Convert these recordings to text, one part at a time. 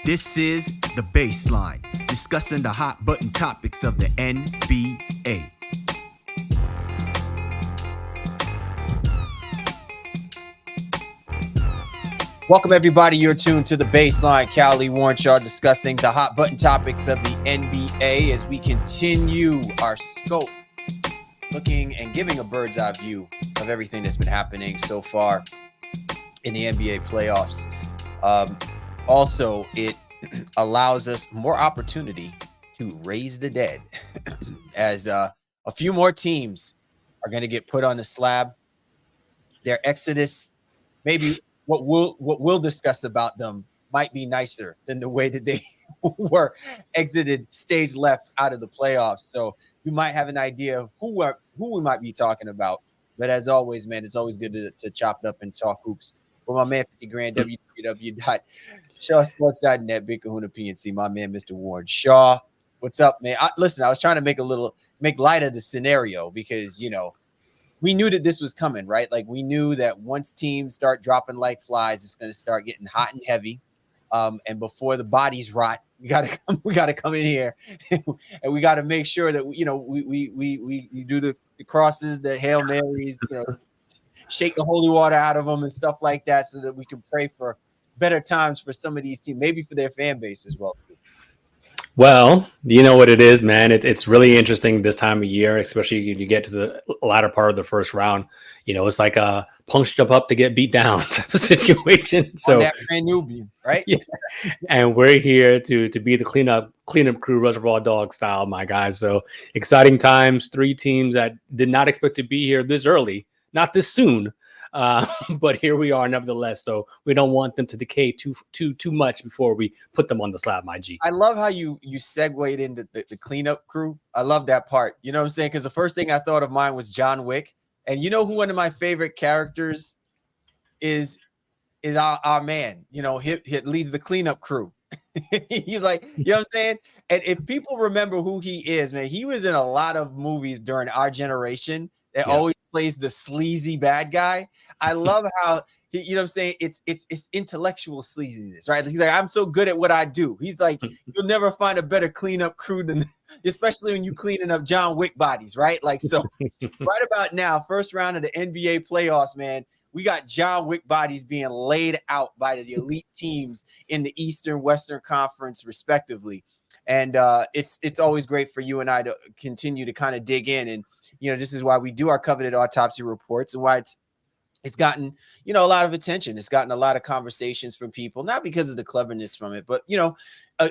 This is The Baseline, discussing the hot button topics of the NBA. Welcome, everybody. You're tuned to The Baseline. Callie Warrenshaw discussing the hot button topics of the NBA as we continue our scope, looking and giving a bird's eye view of everything that's been happening so far in the NBA playoffs. Also, it allows us more opportunity to raise the dead as a few more teams are going to get put on the slab. Their exodus, maybe what we'll discuss about them might be nicer than the way that they were exited stage left out of the playoffs. So you might have an idea of who we might be talking about. But as always, man, it's always good to chop it up and talk hoops. With my man 50 Grand, www.shawsports.net, Big Kahuna PNC, my man, Mr. Warren Shaw. What's up, man? Listen, I was trying to make light of the scenario because, you know, we knew that this was coming, right? Like we knew that once teams start dropping like flies, it's going to start getting hot and heavy. And before the bodies rot, we got to come in here and we got to make sure that, you know, we do the crosses, the Hail Marys, you know, shake the holy water out of them and stuff like that so that we can pray for better times for some of these teams, maybe for their fan base as well. Well, you know what it is, man. It's really interesting this time of year, especially when you get to the latter part of the first round. You know, it's like a punch jump up to get beat down type of situation. So that brand newbie, right? Yeah. And we're here to be the cleanup crew, Reservoir Dog style, my guys. So exciting times. 3 teams that did not expect to be here this early, not this soon. But here we are nevertheless. So we don't want them to decay too much before we put them on the slab, my G. I love how you segued into the cleanup crew. I love that part. You know what I'm saying? Because the first thing I thought of mine was John Wick. And you know who one of my favorite characters is our man. You know, he leads the cleanup crew. He's like, you know what I'm saying? And if people remember who he is, man, he was in a lot of movies during our generation that always plays the sleazy bad guy. I love how he, you know what I'm saying? It's intellectual sleaziness, right? He's like, I'm so good at what I do. He's like, you'll never find a better cleanup crew than, especially when you cleaning up John Wick bodies, right? Like, so right about now, first round of the NBA playoffs, man, we got John Wick bodies being laid out by the elite teams in the Eastern, Western Conference, respectively. And it's always great for you and I to continue to kind of dig in. And, you know, this is why we do our coveted autopsy reports and why it's gotten, you know, a lot of attention. It's gotten a lot of conversations from people, not because of the cleverness from it, but, you know,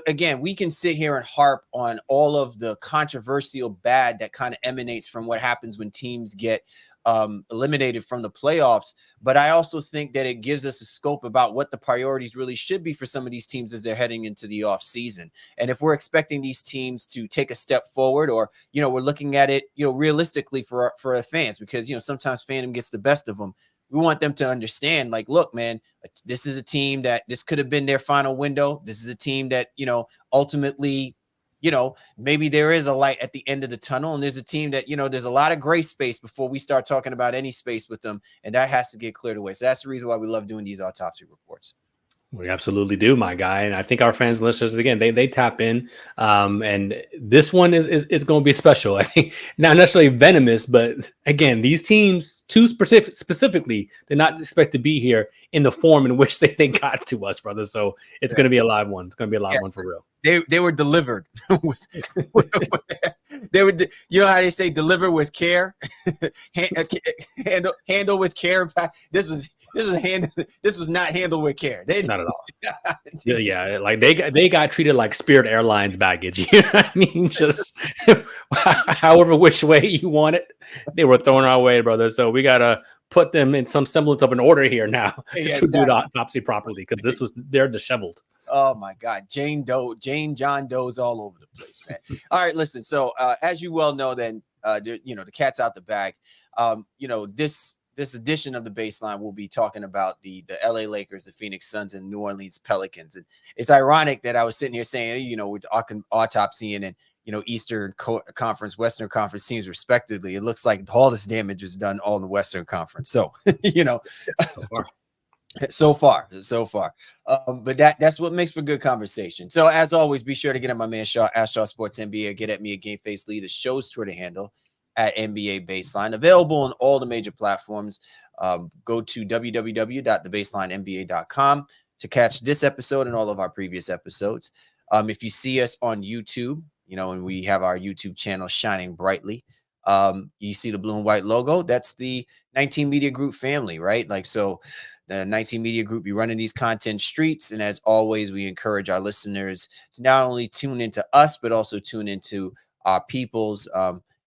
again, we can sit here and harp on all of the controversial bad that kind of emanates from what happens when teams get eliminated from the playoffs. But I also think that it gives us a scope about what the priorities really should be for some of these teams as they're heading into the off season. And if we're expecting these teams to take a step forward, or, you know, we're looking at it, you know, realistically for our fans, because, you know, sometimes fandom gets the best of them. We want them to understand, like, look, man, this is a team that this could have been their final window. This is a team that, you know, ultimately, you know, maybe there is a light at the end of the tunnel, and there's a team that, you know, there's a lot of gray space before we start talking about any space with them, and that has to get cleared away. So that's the reason why we love doing these autopsy reports. We absolutely do, my guy. And I think our fans and listeners, again, they tap in. And this one is going to be special. I think not necessarily venomous, but again, these teams, two specifically, did not expect to be here in the form in which they got to us, brother. So it's going to be a live one. It's going to be a live one for real. They were delivered. They were, you know how they say, deliver with care, handle with care. This was not handled with care. Not at all. Yeah, like they got treated like Spirit Airlines baggage. You know what I mean? Just however which way you want it, they were thrown our way, brother. So we gotta put them in some semblance of an order here now to do the autopsy properly, because they're disheveled. Oh my God, Jane John Doe's all over the place, man. All right, listen. So as you well know, then you know, the cat's out the bag. You know, this edition of the Baseline, we'll be talking about the LA Lakers, the Phoenix Suns, and New Orleans Pelicans. And it's ironic that I was sitting here saying, you know, with autopsy and you know, Eastern Conference, Western Conference teams respectively, it looks like all this damage was done all in the Western Conference. So, you know, So far, but that's what makes for good conversation. So as always, be sure to get at my man Shaw, Shaw Sports NBA, get at me at Game Face Lee, the show's Twitter handle at NBA Baseline, available on all the major platforms. Go to www.thebaselinenba.com to catch this episode and all of our previous episodes. If you see us on YouTube, and we have our YouTube channel shining brightly. You see the blue and white logo. That's the 19 Media Group family, right? Like so. The 19 Media Group be running these content streets. And as always, we encourage our listeners to not only tune into us, but also tune into our peoples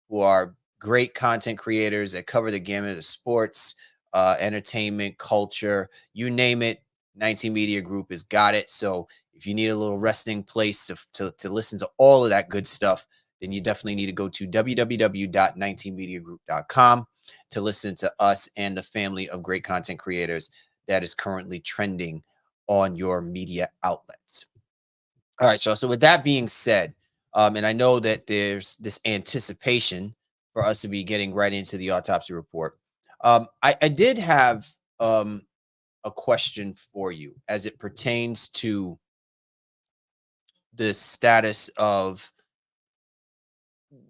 who are great content creators that cover the gamut of sports, entertainment, culture, you name it. 19 Media Group has got it. So if you need a little resting place to listen to all of that good stuff, then you definitely need to go to www.19mediagroup.com to listen to us and the family of great content creators that is currently trending on your media outlets. All right, so with that being said, and I know that there's this anticipation for us to be getting right into the autopsy report. I did have a question for you as it pertains to the status of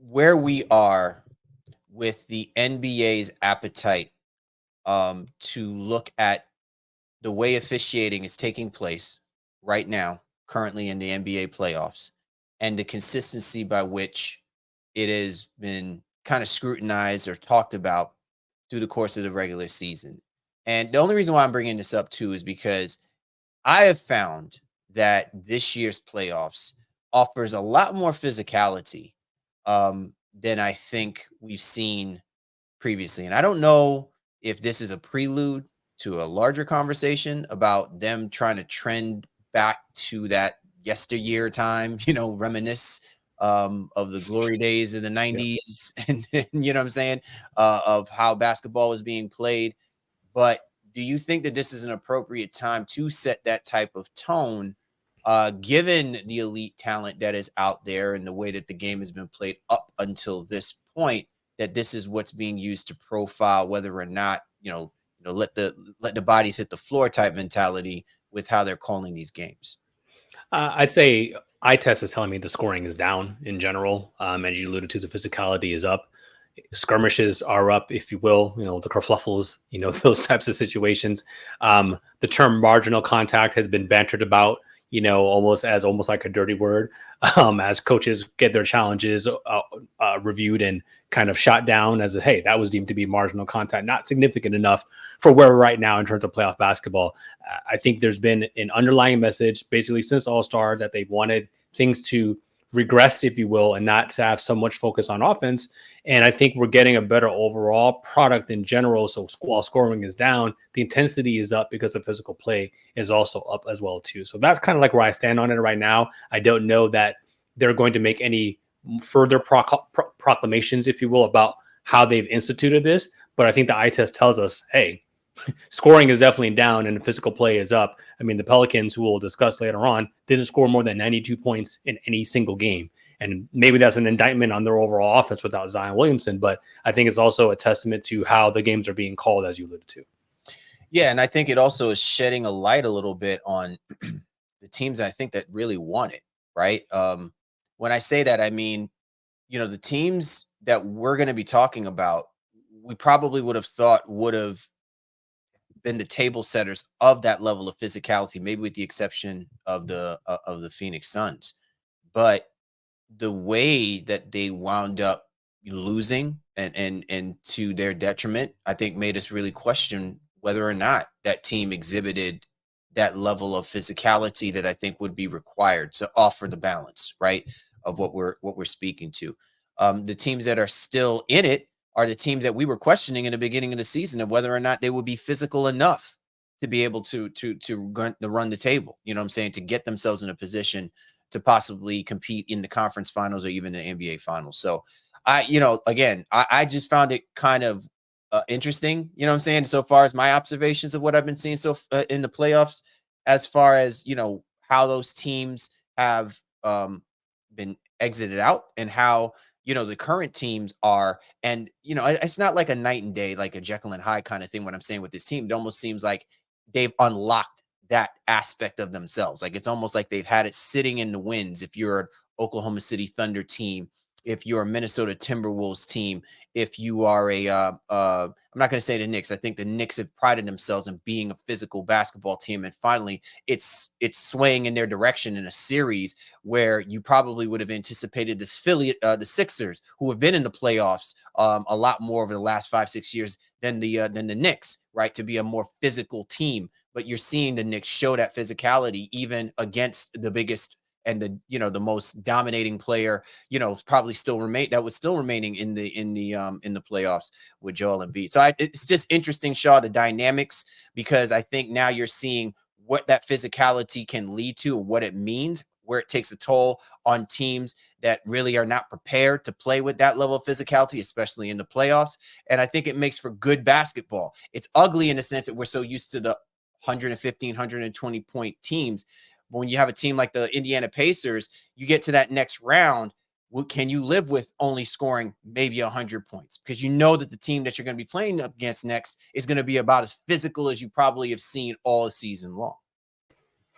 where we are with the NBA's appetite to look at the way officiating is taking place right now, currently in the NBA playoffs, and the consistency by which it has been kind of scrutinized or talked about through the course of the regular season. And the only reason why I'm bringing this up too is because I have found that this year's playoffs offers a lot more physicality than I think we've seen previously. And I don't know if this is a prelude to a larger conversation about them trying to trend back to that yesteryear time, reminisce of the glory days of the 90s and you know what I'm saying, of how basketball was being played. But do you think that this is an appropriate time to set that type of tone, given the elite talent that is out there and the way that the game has been played up until this point, that this is what's being used to profile whether or not, let the bodies hit the floor type mentality with how they're calling these games? I'd say eye test is telling me the scoring is down in general. As you alluded to, the physicality is up. Skirmishes are up, if you will, the kerfluffles, those types of situations. The term marginal contact has been bantered about, almost like a dirty word, as coaches get their challenges reviewed and kind of shot down as hey, that was deemed to be marginal contact, not significant enough for where we're right now in terms of playoff basketball. I think there's been an underlying message basically since All-Star that they wanted things to regress, if you will, and not to have so much focus on offense. And I think we're getting a better overall product in general. So while scoring is down, the intensity is up because the physical play is also up as well too. So that's kind of like where I stand on it right now. I don't know that they're going to make any further proclamations, if you will, about how they've instituted this. But I think the eye test tells us, hey, scoring is definitely down and the physical play is up. I mean, the Pelicans, who we'll discuss later on, didn't score more than 92 points in any single game. And maybe that's an indictment on their overall offense without Zion Williamson, but I think it's also a testament to how the games are being called, as you alluded to. Yeah, and I think it also is shedding a light a little bit on the teams I think that really want it, right? When I say that, I mean, the teams that we're going to be talking about, we probably would have thought would have been the table setters of that level of physicality, maybe with the exception of the Phoenix Suns. But the way that they wound up losing and to their detriment, I think made us really question whether or not that team exhibited that level of physicality that I think would be required to offer the balance, right, of what we're speaking to. The teams that are still in it are the teams that we were questioning in the beginning of the season of whether or not they would be physical enough to be able to run the table. You know what I'm saying? To get themselves in a position to possibly compete in the conference finals or even the NBA finals. So I just found it kind of interesting, you know what I'm saying? So far as my observations of what I've been seeing in the playoffs, as far as, how those teams have been exited out and how, the current teams are. And, it's not like a night and day, like a Jekyll and Hyde kind of thing. What I'm saying with this team, it almost seems like they've unlocked that aspect of themselves. Like, it's almost like they've had it sitting in the winds. If you're an Oklahoma City Thunder team, if you're a Minnesota Timberwolves team, if you are I'm not going to say the Knicks. I think the Knicks have prided themselves in being a physical basketball team, and finally, it's swaying in their direction in a series where you probably would have anticipated the Sixers, who have been in the playoffs a lot more over the last 5-6 years than the Knicks, right, to be a more physical team. But you're seeing the Knicks show that physicality even against the biggest and the most dominating player, probably still remaining in the playoffs with Joel Embiid. So it's just interesting, Shaw, the dynamics, because I think now you're seeing what that physicality can lead to and what it means, where it takes a toll on teams that really are not prepared to play with that level of physicality, especially in the playoffs. And I think it makes for good basketball. It's ugly in the sense that we're so used to the 115, 120 point teams. But when you have a team like the Indiana Pacers, you get to that next round, can you live with only scoring maybe 100 points? Because you know that the team that you're going to be playing up against next is going to be about as physical as you probably have seen all season long.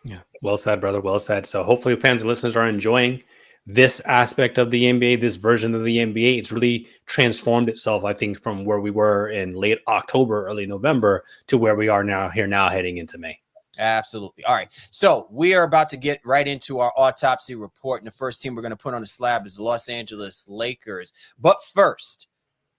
Yeah, well said, brother. Well said. So hopefully fans and listeners are enjoying this aspect of the NBA, this version of the NBA. It's really transformed itself, I think, from where we were in late October, early November to where we are now heading into May. Absolutely. All right. So we are about to get right into our autopsy report. And the first team we're going to put on the slab is the Los Angeles Lakers. But first,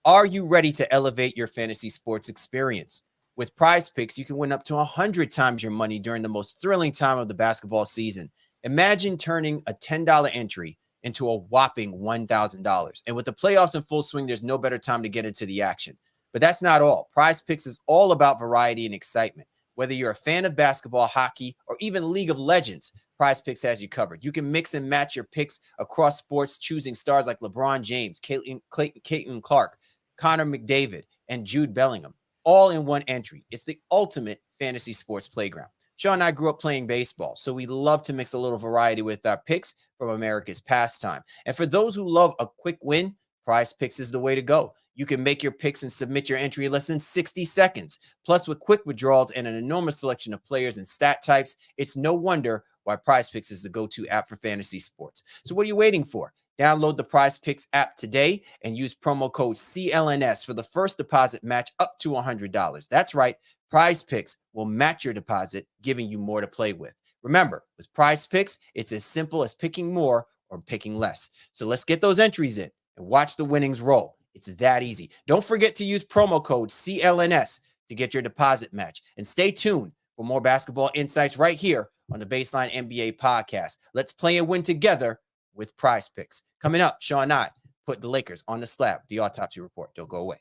are you ready to elevate your fantasy sports experience? With Prize Picks, you can win up to 100 times your money during the most thrilling time of the basketball season. Imagine turning a $10 entry into a whopping $1,000. And with the playoffs in full swing, there's no better time to get into the action. But that's not all. Prize Picks is all about variety and excitement. Whether you're a fan of basketball, hockey, or even League of Legends, Prize Picks has you covered. You can mix and match your picks across sports, choosing stars like LeBron James, Caitlin Clark, Connor McDavid, and Jude Bellingham, all in one entry. It's the ultimate fantasy sports playground. Sean and I grew up playing baseball, so we love to mix a little variety with our picks from America's pastime. And for those who love a quick win, Prize Picks is the way to go. You can make your picks and submit your entry in less than 60 seconds. Plus, with quick withdrawals and an enormous selection of players and stat types, it's no wonder why Prize Picks is the go-to app for fantasy sports. So what are you waiting for? Download the Prize Picks app today and use promo code CLNS for the first deposit match up to $100. That's right. Prize Picks will match your deposit, giving you more to play with. Remember, with Prize Picks, it's as simple as picking more or picking less. So let's get those entries in and watch the winnings roll. It's that easy. Don't forget to use promo code CLNS to get your deposit match. And stay tuned for more basketball insights right here on the Baseline NBA podcast. Let's play and win together with Prize Picks. Coming up, Sean and I put the Lakers on the slab. The autopsy report. Don't go away.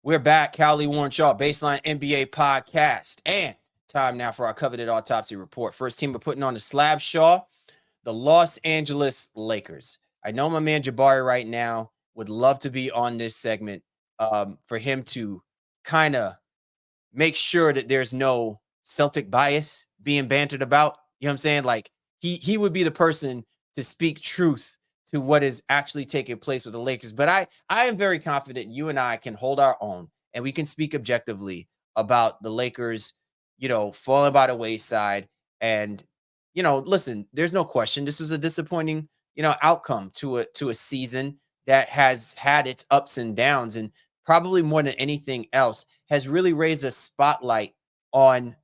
We're back. Cowley, Warren Shaw, Baseline NBA podcast. And time now for our coveted autopsy report. First team we're putting on the slab, Shaw, the Los Angeles Lakers. I know my man Jabari right now would love to be on this segment for him to kind of make sure that there's no Celtic bias being bantered about. You know what I'm saying? Like he would be the person to speak truth to what is actually taking place with the Lakers. But I am very confident you and I can hold our own and we can speak objectively about the Lakers, falling by the wayside. And, listen, there's no question. This was a disappointing, outcome to a season that has had its ups and downs, and probably more than anything else has really raised a spotlight on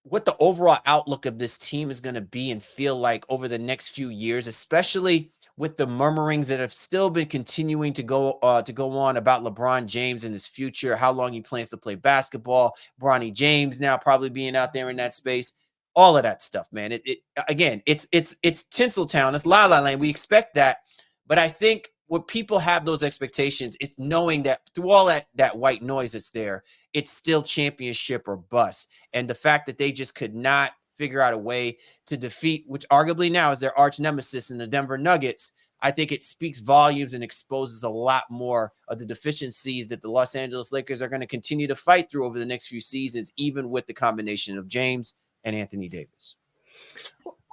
what the overall outlook of this team is going to be and feel like over the next few years, especially with the murmurings that have still been continuing to go on about LeBron James and his future, how long he plans to play basketball, Bronny James now probably being out there in that space. All of that stuff, man. It's Tinseltown. It's La La Land. We expect that. But I think what people have those expectations, it's knowing that through all that white noise that's there, it's still championship or bust. And the fact that they just could not figure out a way to defeat, which arguably now is their arch nemesis in the Denver Nuggets, I think it speaks volumes and exposes a lot more of the deficiencies that the Los Angeles Lakers are going to continue to fight through over the next few seasons, even with the combination of James and Anthony Davis.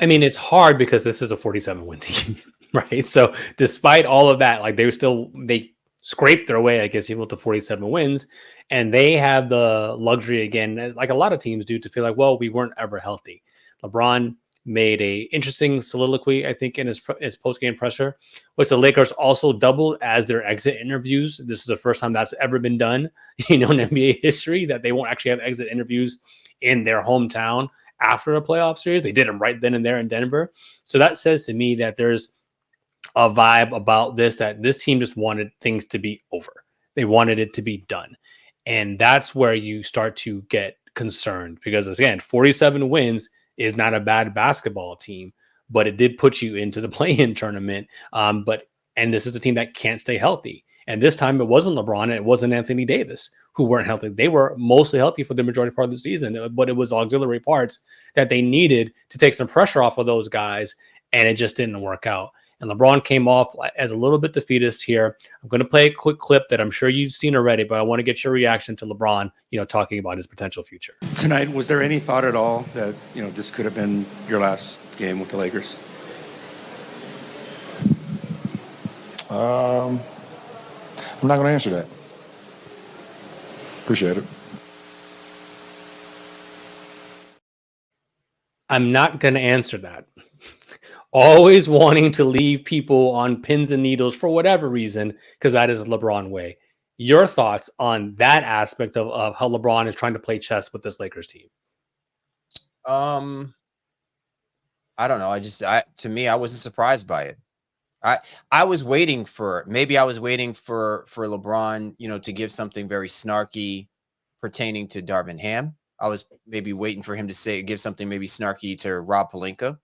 I mean, it's hard because this is a 47-win team, right? So despite all of that, like they scraped their way, I guess, even to 47 wins. And they have the luxury again, like a lot of teams do, to feel like, well, we weren't ever healthy. LeBron made a interesting soliloquy, I think, in his post-game presser, which the Lakers also doubled as their exit interviews. This is the first time that's ever been done, in NBA history, that they won't actually have exit interviews in their hometown after a playoff series. They did them right then and there in Denver. So that says to me that there's a vibe about this, that this team just wanted things to be over. They wanted it to be done. And that's where you start to get concerned, because again, 47 wins is not a bad basketball team, but it did put you into the play-in tournament. And this is a team that can't stay healthy. And this time it wasn't LeBron and it wasn't Anthony Davis who weren't healthy. They were mostly healthy for the majority part of the season, but it was auxiliary parts that they needed to take some pressure off of those guys, and it just didn't work out. And LeBron came off as a little bit defeatist here. I'm going to play a quick clip that I'm sure you've seen already, but I want to get your reaction to LeBron, talking about his potential future. Tonight, was there any thought at all that, this could have been your last game with the Lakers? I'm not going to answer that. Appreciate it. I'm not going to answer that. Always wanting to leave people on pins and needles for whatever reason, because that is LeBron way. Your thoughts on that aspect of how LeBron is trying to play chess with this Lakers team? I don't know. To me, I wasn't surprised by it. I was waiting for LeBron, to give something very snarky pertaining to Darvin Ham. I was maybe waiting for him to give something maybe snarky to Rob Pelinka.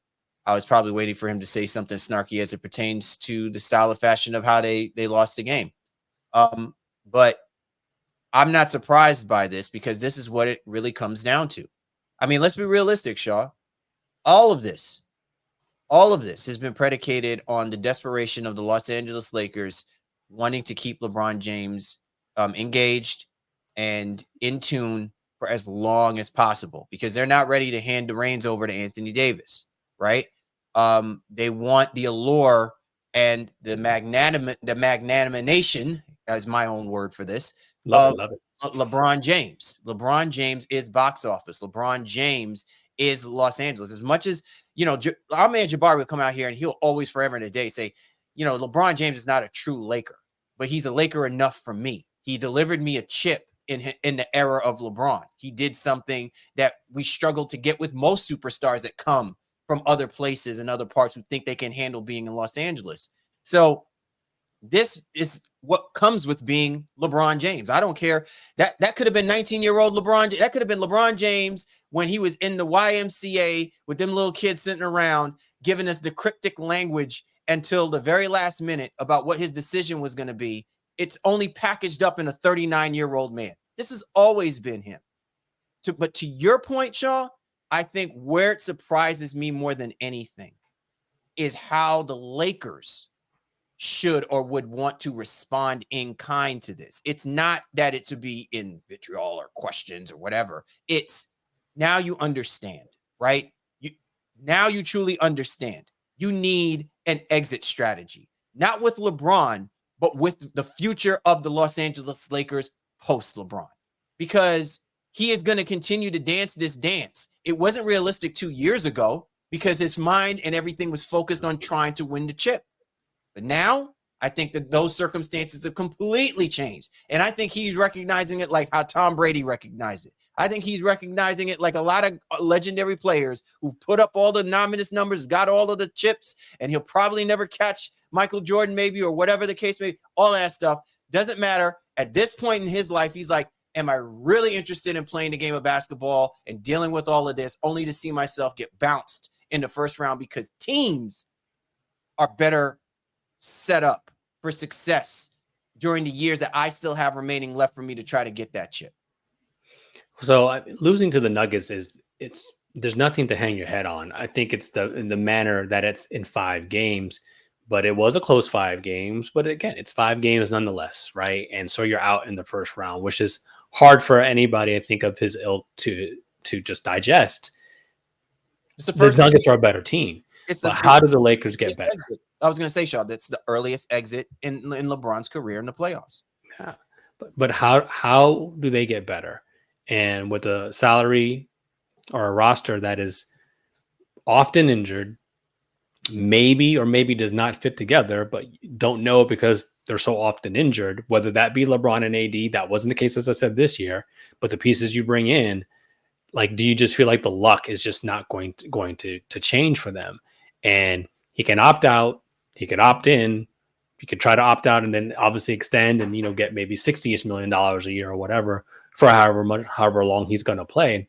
I was probably waiting for him to say something snarky as it pertains to the style of fashion of how they lost the game. But I'm not surprised by this, because this is what it really comes down to. I mean, let's be realistic, Shaw. All of this has been predicated on the desperation of the Los Angeles Lakers wanting to keep LeBron James engaged and in tune for as long as possible, because they're not ready to hand the reins over to Anthony Davis. Right? They want the allure and the magnanimation, as my own word for this. Love it. LeBron James. LeBron James is box office. LeBron James is Los Angeles. As much as, our man Jabari will come out here and he'll always forever and a day say, LeBron James is not a true Laker, but he's a Laker enough for me. He delivered me a chip in the era of LeBron. He did something that we struggle to get with most superstars that come from other places and other parts who think they can handle being in Los Angeles. So this is what comes with being LeBron James. I don't care. That could have been 19-year-old LeBron. That could have been LeBron James when he was in the YMCA with them little kids sitting around giving us the cryptic language until the very last minute about what his decision was going to be. It's only packaged up in a 39-year-old man. This has always been him. But to your point, Shaw, I think where it surprises me more than anything is how the Lakers should or would want to respond in kind to this. It's not that it to be in vitriol or questions or whatever. It's now you understand, right? Now you truly understand. You need an exit strategy, not with LeBron, but with the future of the Los Angeles Lakers post LeBron, because he is going to continue to dance this dance. It wasn't realistic 2 years ago because his mind and everything was focused on trying to win the chip. But now I think that those circumstances have completely changed. And I think he's recognizing it like how Tom Brady recognized it. I think he's recognizing it like a lot of legendary players who've put up all the nominous numbers, got all of the chips, and he'll probably never catch Michael Jordan maybe, or whatever the case may be. All that stuff doesn't matter. At this point in his life, he's like, am I really interested in playing the game of basketball and dealing with all of this only to see myself get bounced in the first round because teams are better set up for success during the years that I still have remaining left for me to try to get that chip. So losing to the Nuggets there's nothing to hang your head on. I think it's the manner that it's in 5 games, but it was a close 5 games. But again, it's 5 games nonetheless, right? And so you're out in the first round, which is hard for anybody, I think, of his ilk to just digest. The Nuggets are a better team. But how do the Lakers get better? I was going to say, Shaw, that's the earliest exit in LeBron's career in the playoffs. Yeah. But how do they get better? And with a salary or a roster that is often injured, maybe or maybe does not fit together, but don't know because they're so often injured, whether that be LeBron and AD. That wasn't the case, as I said, this year, but the pieces you bring in, like, do you just feel like the luck is just not going to change for them? And he can opt out, he could opt in, he could try to opt out and then obviously extend and, get maybe $60 million a year or whatever for however long he's going to play.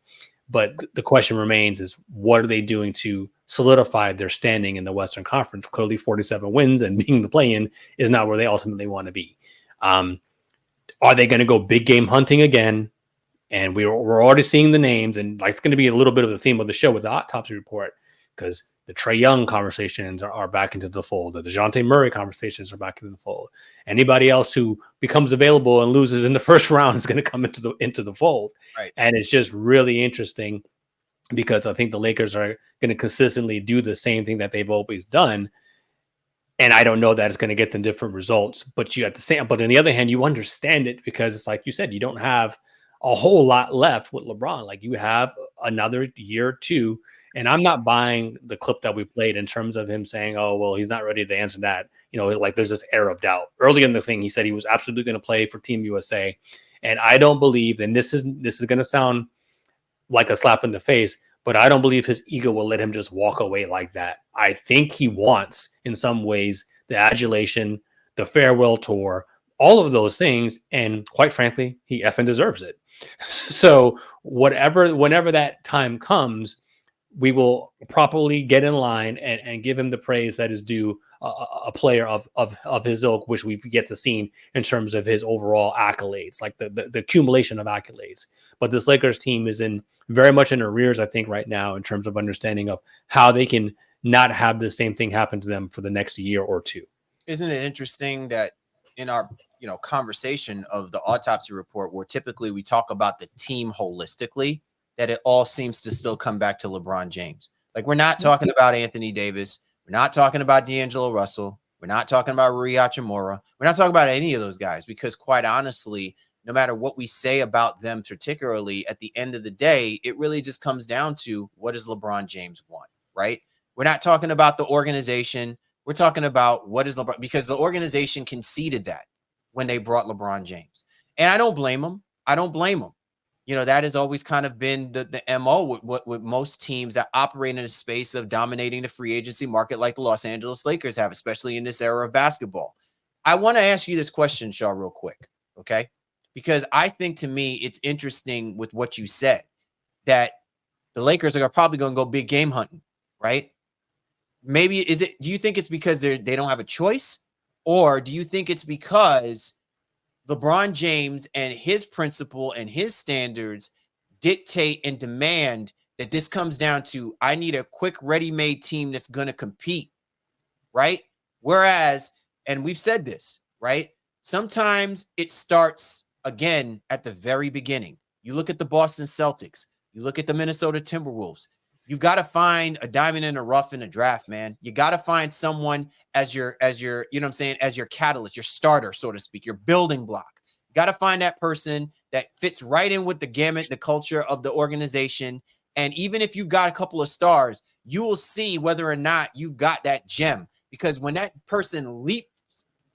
But the question remains is, what are they doing to solidify their standing in the Western Conference? Clearly 47 wins and being the play-in is not where they ultimately want to be. Are they going to go big game hunting again? And we're already seeing the names, and like it's going to be a little bit of the theme of the show with the Autopsy report, because the Trae Young conversations are back into the fold. The DeJounte Murray conversations are back into the fold. Anybody else who becomes available and loses in the first round is going to come into the fold. Right. And it's just really interesting because I think the Lakers are going to consistently do the same thing that they've always done. And I don't know that it's going to get them different results, but but on the other hand, you understand it because it's like you said, you don't have a whole lot left with LeBron. Like, you have another year or two, and I'm not buying the clip that we played in terms of him saying, oh, well, he's not ready to answer that. Like, there's this air of doubt. Early in the thing, he said he was absolutely going to play for Team USA. And I don't believe, and this is going to sound like a slap in the face, but I don't believe his ego will let him just walk away like that. I think he wants, in some ways, the adulation, the farewell tour, all of those things. And quite frankly, he effing deserves it. So whenever that time comes, we will properly get in line and give him the praise that is due a player of his ilk, which we've yet to see in terms of his overall accolades, like the accumulation of accolades. But this Lakers team is very much in arrears, I think, right now in terms of understanding of how they can not have the same thing happen to them for the next year or two. Isn't it interesting that in our conversation of the Autopsy report, where typically we talk about the team holistically, that it all seems to still come back to LeBron James? Like, we're not talking about Anthony Davis. We're not talking about D'Angelo Russell. We're not talking about Rui Hachimura. We're not talking about any of those guys, because quite honestly, no matter what we say about them, particularly at the end of the day, it really just comes down to, what does LeBron James want, right? We're not talking about the organization. We're talking about what is LeBron, because the organization conceded that when they brought LeBron James. And I don't blame them. That has always kind of been the MO with most teams that operate in a space of dominating the free agency market, like the Los Angeles Lakers have, especially in this era of basketball. I want to ask you this question, Shaw, real quick, okay? Because I think, to me, it's interesting with what you said, that the Lakers are probably going to go big game hunting, right? Maybe do you think it's because they don't have a choice? Or do you think it's because LeBron James and his principle and his standards dictate and demand that this comes down to, I need a quick, ready-made team that's going to compete, right? Whereas, and we've said this, right? Sometimes it starts, again, at the very beginning. You look at the Boston Celtics. You look at the Minnesota Timberwolves. You've got to find a diamond in the rough in a draft, man. You got to find someone as your, as your catalyst, your starter, so to speak, your building block. You got to find that person that fits right in with the gamut, the culture of the organization. And even if you've got a couple of stars, you will see whether or not you've got that gem. Because when that person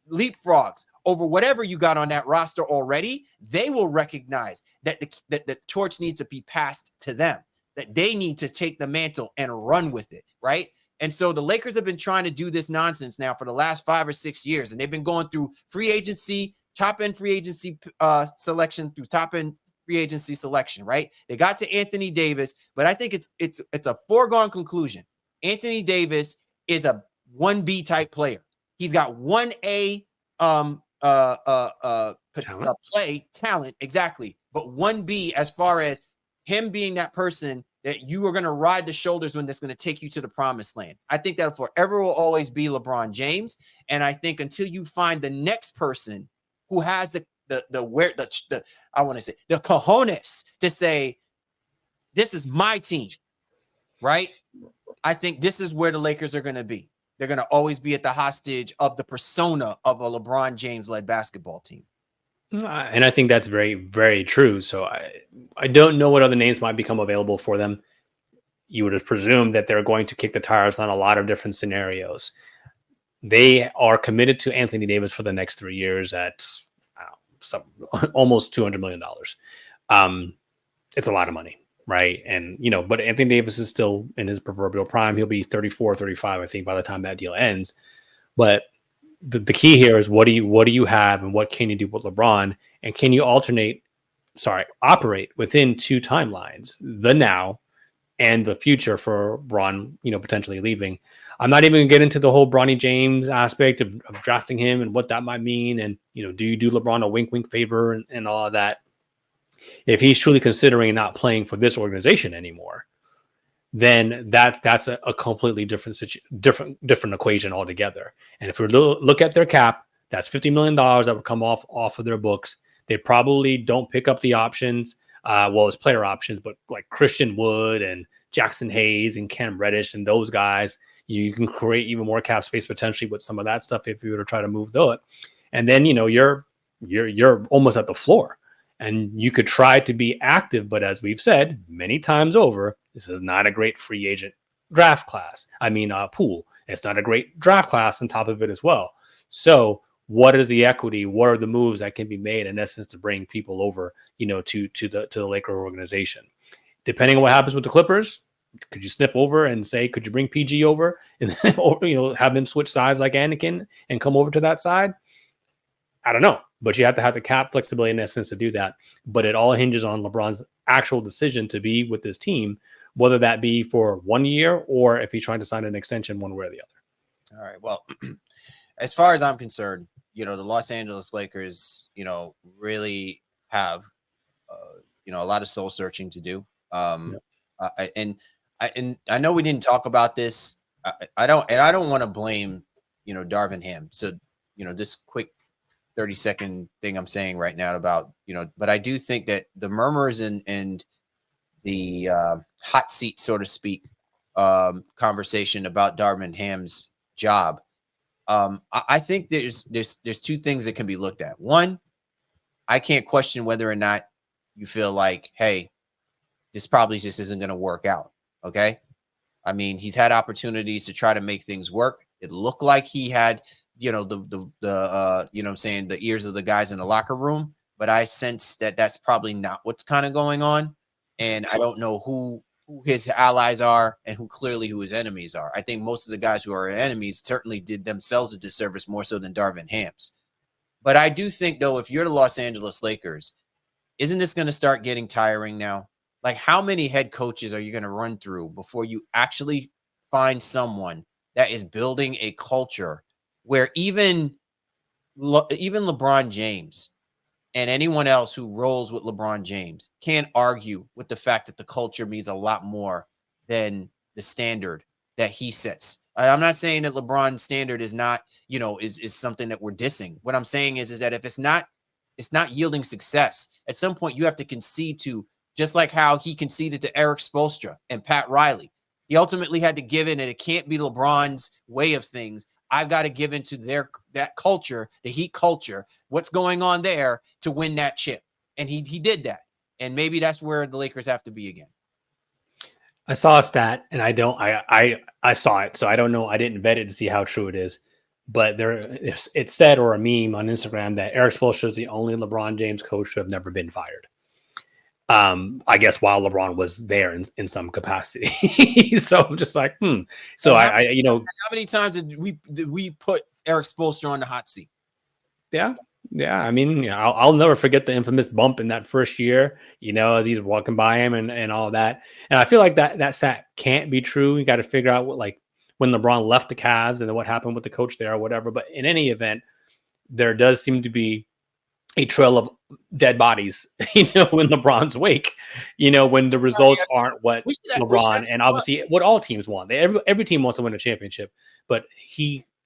leapfrogs over whatever you got on that roster already, they will recognize that the torch needs to be passed to them, that they need to take the mantle and run with it, right? And so the Lakers have been trying to do this nonsense now for the last 5 or 6 years, and they've been going through free agency, top-end free agency selection through top-end free agency selection, right? They got to Anthony Davis, but I think it's a foregone conclusion. Anthony Davis is a 1B type player. He's got 1A talent, exactly, but 1B as far as him being that person that you are going to ride the shoulders when that's going to take you to the promised land. I think that forever will always be LeBron James. And I think until you find the next person who has the cojones to say, this is my team, right? I think this is where the Lakers are going to be. they're going to always be at the hostage of the persona of a LeBron James led basketball team. And I think that's very, very true. So I don't know what other names might become available for them. You would have presumed that they're going to kick the tires on a lot of different scenarios. They are committed to Anthony Davis for the next 3 years at almost $200 million. It's a lot of money, right? And, but Anthony Davis is still in his proverbial prime. He'll be 34, 35, I think, by the time that deal ends. But the key here is what do you have and what can you do with LeBron? And can you operate within two timelines, the now and the future for Bron, potentially leaving. I'm not even going to get into the whole Bronny James aspect of drafting him and what that might mean. And, do you do LeBron a wink favor and all of that? If he's truly considering not playing for this organization anymore, then that's a completely different equation altogether. And if we look at their cap, that's $50 million that would come off of their books. They probably don't pick up the options. It's player options, but like Christian Wood and Jackson Hayes and Cam Reddish and those guys, you can create even more cap space potentially with some of that stuff if you were to try to move through it. And then, you're almost at the floor. And you could try to be active, but as we've said many times over, this is not a great free agent draft class. Pool. It's not a great draft class on top of it as well. So what is the equity? What are the moves that can be made in essence to bring people over, to the Laker organization? Depending on what happens with the Clippers, could you snip over and say, could you bring PG over and or, have him switch sides like Anakin and come over to that side? I don't know, but you have to have the cap flexibility in essence to do that. But it all hinges on LeBron's actual decision to be with this team, whether that be for 1 year or if he's trying to sign an extension one way or the other. All right. Well, as far as I'm concerned, the Los Angeles Lakers, really have, a lot of soul searching to do. I know we didn't talk about this. I don't want to blame, Darvin Ham. So, this quick 30-second thing I'm saying right now about, but I do think that the murmurs and the hot seat, so to speak, conversation about Darvin Ham's job. I think there's two things that can be looked at. One, I can't question whether or not you feel like, hey, this probably just isn't going to work out. Okay. He's had opportunities to try to make things work. It looked like he had, the ears of the guys in the locker room, but I sense that that's probably not what's kind of going on. And I don't know who his allies are and who his enemies are. I think most of the guys who are enemies certainly did themselves a disservice more so than Darvin Ham's. But I do think, though, if you're the Los Angeles Lakers, isn't this going to start getting tiring now? Like, how many head coaches are you going to run through before you actually find someone that is building a culture where even LeBron James and anyone else who rolls with LeBron James can't argue with the fact that the culture means a lot more than the standard that he sets. I'm not saying that LeBron's standard is not, is something that we're dissing. What I'm saying is that if it's not yielding success, at some point you have to concede to, just like how he conceded to Eric Spoelstra and Pat Riley. He ultimately had to give in, and it can't be LeBron's way of things. I've got to give into that culture, the Heat culture, what's going on there to win that chip. And he did that. And maybe that's where the Lakers have to be again. I saw a stat, and I saw it, so I don't know. I didn't vet it to see how true it is. But it said, or a meme on Instagram, that Eric Spoelstra is the only LeBron James coach to have never been fired. I guess while LeBron was there in some capacity. So I'm just like, So how many times did we put Eric Spoelstra on the hot seat? Yeah. I'll never forget the infamous bump in that first year, as he's walking by him and all that. And I feel like that stat can't be true. You got to figure out when LeBron left the Cavs and then what happened with the coach there or whatever. But in any event, there does seem to be a trail of dead bodies, in LeBron's wake, when the results aren't what LeBron and obviously what all teams want. Every team wants to win a championship, but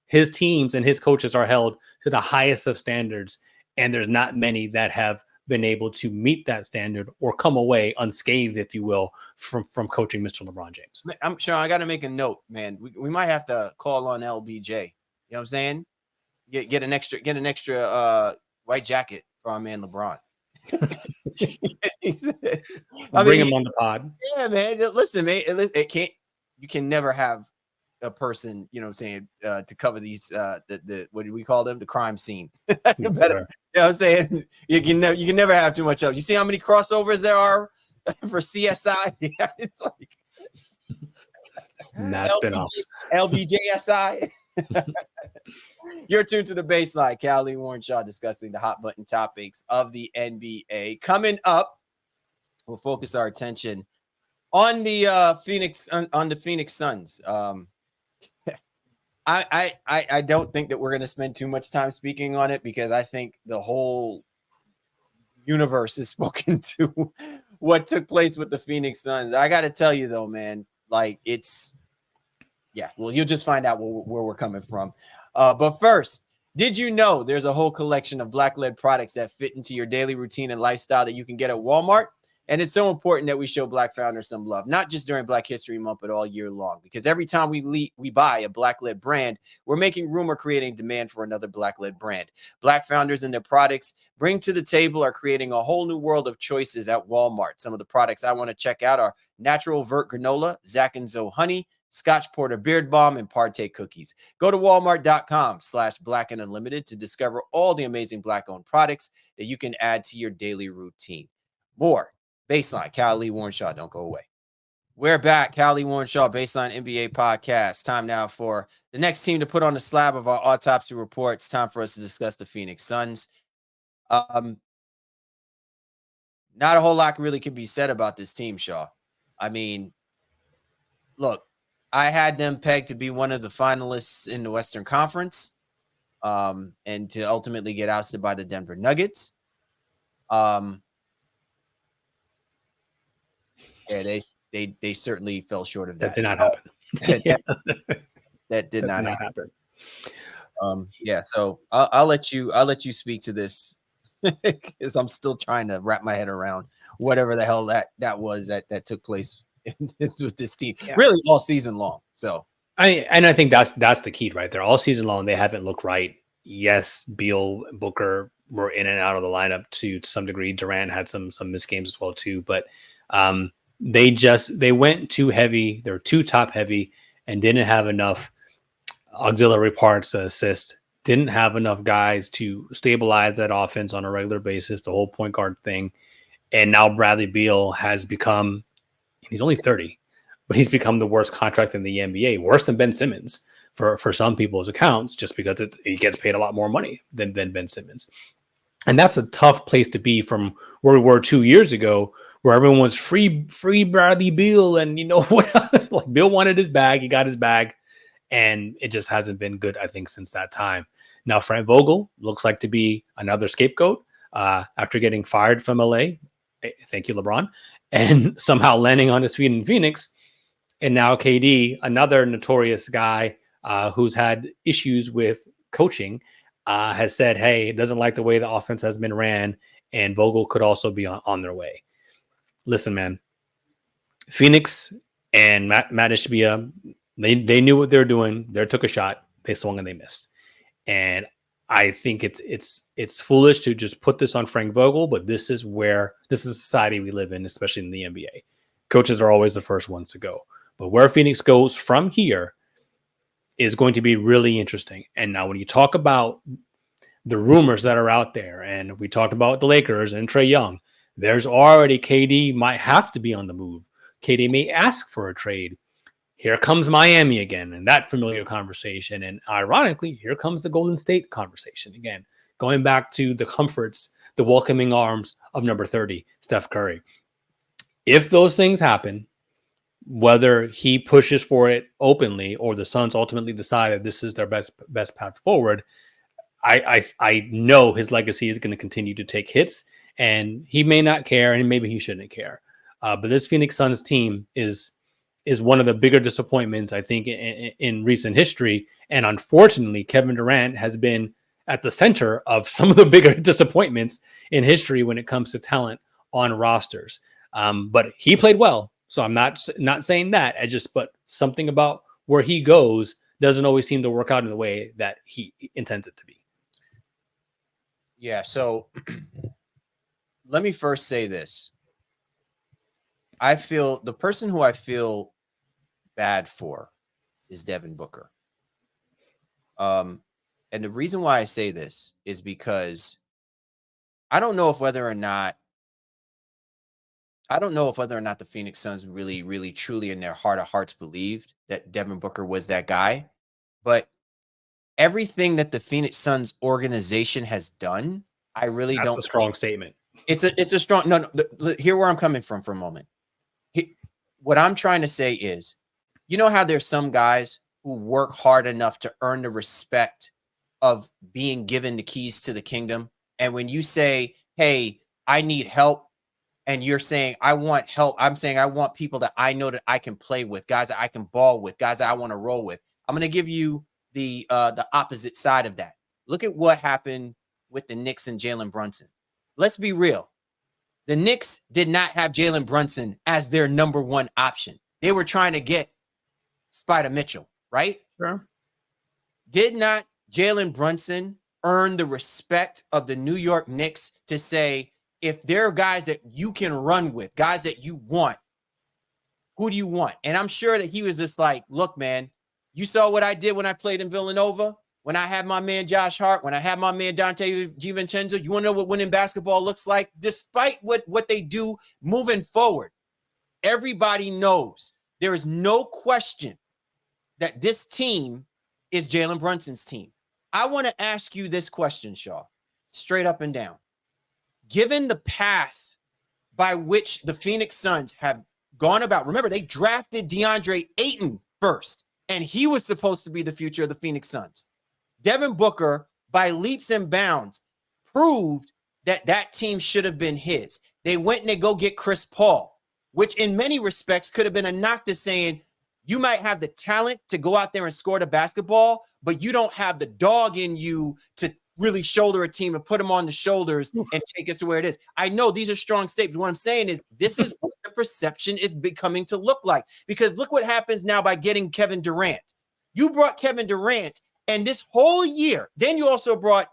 his teams and his coaches are held to the highest of standards. And there's not many that have been able to meet that standard or come away unscathed, if you will, from coaching Mr. LeBron James. I'm sure I got to make a note, man. We might have to call on LBJ. You know what I'm saying? Get an extra white jacket for our man LeBron. Bring him on the pod. Yeah, man. Listen, man. You can never have a person, you know what I'm saying, to cover these the what do we call them? The crime scene. Yes, you know what I'm saying? You can never have too much of. You see how many crossovers there are for CSI? It's like Mad spinoffs. LBJSI. You're tuned to the Baseline. Callie Warrenshaw discussing the hot button topics of the NBA. Coming up, we'll focus our attention on the Phoenix Suns. I don't think that we're going to spend too much time speaking on it because I think the whole universe is spoken to what took place with the Phoenix Suns. I got to tell you though, man, like well, you'll just find out where we're coming from. But first, did you know there's a whole collection of Black-led products that fit into your daily routine and lifestyle that you can get at Walmart? And it's so important that we show Black founders some love, not just during Black History Month, but all year long. Because every time we buy a Black-led brand, we're making room or creating demand for another Black-led brand. Black founders and their products bring to the table are creating a whole new world of choices at Walmart. Some of the products I want to check out are Natural Vert Granola, Zac and Zoe Honey, Scotch Porter Beard Balm, and Partey Cookies. Go to walmart.com/Black and Unlimited to discover all the amazing Black-owned products that you can add to your daily routine. More. Baseline, Callie Warrenshaw, don't go away. We're back. Callie Warrenshaw, Baseline NBA podcast. Time now for the next team to put on the slab of our autopsy report. It's time for us to discuss the Phoenix Suns. Not a whole lot really can be said about this team, Shaw. I mean, look, I had them pegged to be one of the finalists in the Western Conference, and to ultimately get ousted by the Denver Nuggets. Yeah, they certainly fell short of that. That did not happen. That did not happen. Yeah, so I'll let you speak to this because I'm still trying to wrap my head around whatever the hell that was that took place with this team, really all season long. So I think that's the key right there. All season long, they haven't looked right. Yes, Beal, Booker were in and out of the lineup to some degree. Durant had some missed games as well too, but they went too heavy. They're too top heavy and didn't have enough auxiliary parts to assist. Didn't have enough guys to stabilize that offense on a regular basis. The whole point guard thing, and now Bradley Beal has become. He's only 30, but he's become the worst contract in the NBA, worse than Ben Simmons for some people's accounts, just because he gets paid a lot more money than Ben Simmons. And that's a tough place to be from where we were 2 years ago, where everyone was free Bradley Beal. And you know what? Like Bill wanted his bag. He got his bag. And it just hasn't been good, I think, since that time. Now, Frank Vogel looks like to be another scapegoat after getting fired from LA. Thank you, LeBron. And somehow landing on his feet in Phoenix. And now KD, another notorious guy who's had issues with coaching, has said, hey, it doesn't like the way the offense has been ran, and Vogel could also be on their way. Listen, man, Phoenix and Matt Ishbia, they knew what they were doing. They took a shot. They swung and they missed. And I think it's foolish to just put this on Frank Vogel, but this is the society we live in, especially in the NBA. Coaches are always the first ones to go. But where Phoenix goes from here is going to be really interesting. And now when you talk about the rumors that are out there, and we talked about the Lakers and Trae Young, there's already KD might have to be on the move. KD may ask for a trade. Here comes Miami again, and that familiar conversation. And ironically, here comes the Golden State conversation again, going back to the comforts, the welcoming arms of number 30, Steph Curry. If those things happen, whether he pushes for it openly or the Suns ultimately decide that this is their best path forward, I know his legacy is going to continue to take hits, and he may not care, and maybe he shouldn't care. But this Phoenix Suns team is one of the bigger disappointments, I think, in recent history. And unfortunately, Kevin Durant has been at the center of some of the bigger disappointments in history when it comes to talent on rosters. But he played well. So I'm not saying that. But something about where he goes doesn't always seem to work out in the way that he intends it to be. Yeah. So let me first say this. I feel the person who I feel bad for is Devin Booker. And the reason why I say this is because I don't know if whether or not the Phoenix Suns really, really, truly in their heart of hearts believed that Devin Booker was that guy. But everything that the Phoenix Suns organization has done, I really That's don't. a strong statement. It's a strong. No. Hear where I'm coming from for a moment. What I'm trying to say is, you know how there's some guys who work hard enough to earn the respect of being given the keys to the kingdom, and when you say, "Hey, I need help," and you're saying, "I want help," I'm saying, "I want people that I know that I can play with, guys that I can ball with, guys that I want to roll with." I'm going to give you the opposite side of that. Look at what happened with the Knicks and Jalen Brunson. Let's be real. The Knicks did not have Jalen Brunson as their number one option. They were trying to get Spider Mitchell, right? Sure. Did not Jalen Brunson earn the respect of the New York Knicks to say, if there are guys that you can run with, guys that you want, who do you want? And I'm sure that he was just like, look, man, you saw what I did when I played in Villanova, when I had my man Josh Hart, when I had my man Dante DiVincenzo. You want to know what winning basketball looks like? Despite what they do moving forward, everybody knows there is no question that this team is Jalen Brunson's team. I want to ask you this question, Shaw, straight up and down. Given the path by which the Phoenix Suns have gone about, remember, they drafted DeAndre Ayton first, and he was supposed to be the future of the Phoenix Suns. Devin Booker, by leaps and bounds, proved that that team should have been his. They went and they go get Chris Paul, which in many respects could have been a knock to saying, you might have the talent to go out there and score the basketball, but you don't have the dog in you to really shoulder a team and put them on the shoulders and take us to where it is. I know these are strong statements. What I'm saying is this is what the perception is becoming to look like, because look what happens now by getting Kevin Durant. You brought Kevin Durant, and this whole year, then you also brought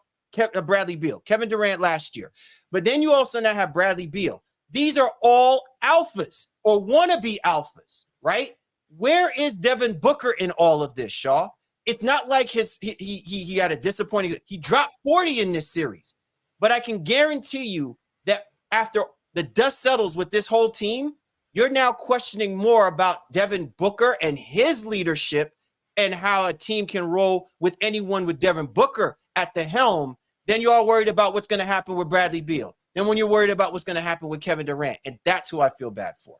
Bradley Beal, Kevin Durant last year, but then you also now have Bradley Beal. These are all alphas or wannabe alphas, right? Where is Devin Booker in all of this, Shaw? It's not like he had a disappointing. He dropped 40 in this series, but I can guarantee you that after the dust settles with this whole team, you're now questioning more about Devin Booker and his leadership and how a team can roll with anyone with Devin Booker at the helm. Then you're all worried about what's going to happen with Bradley Beal. Then when you're worried about what's going to happen with Kevin Durant, and that's who I feel bad for.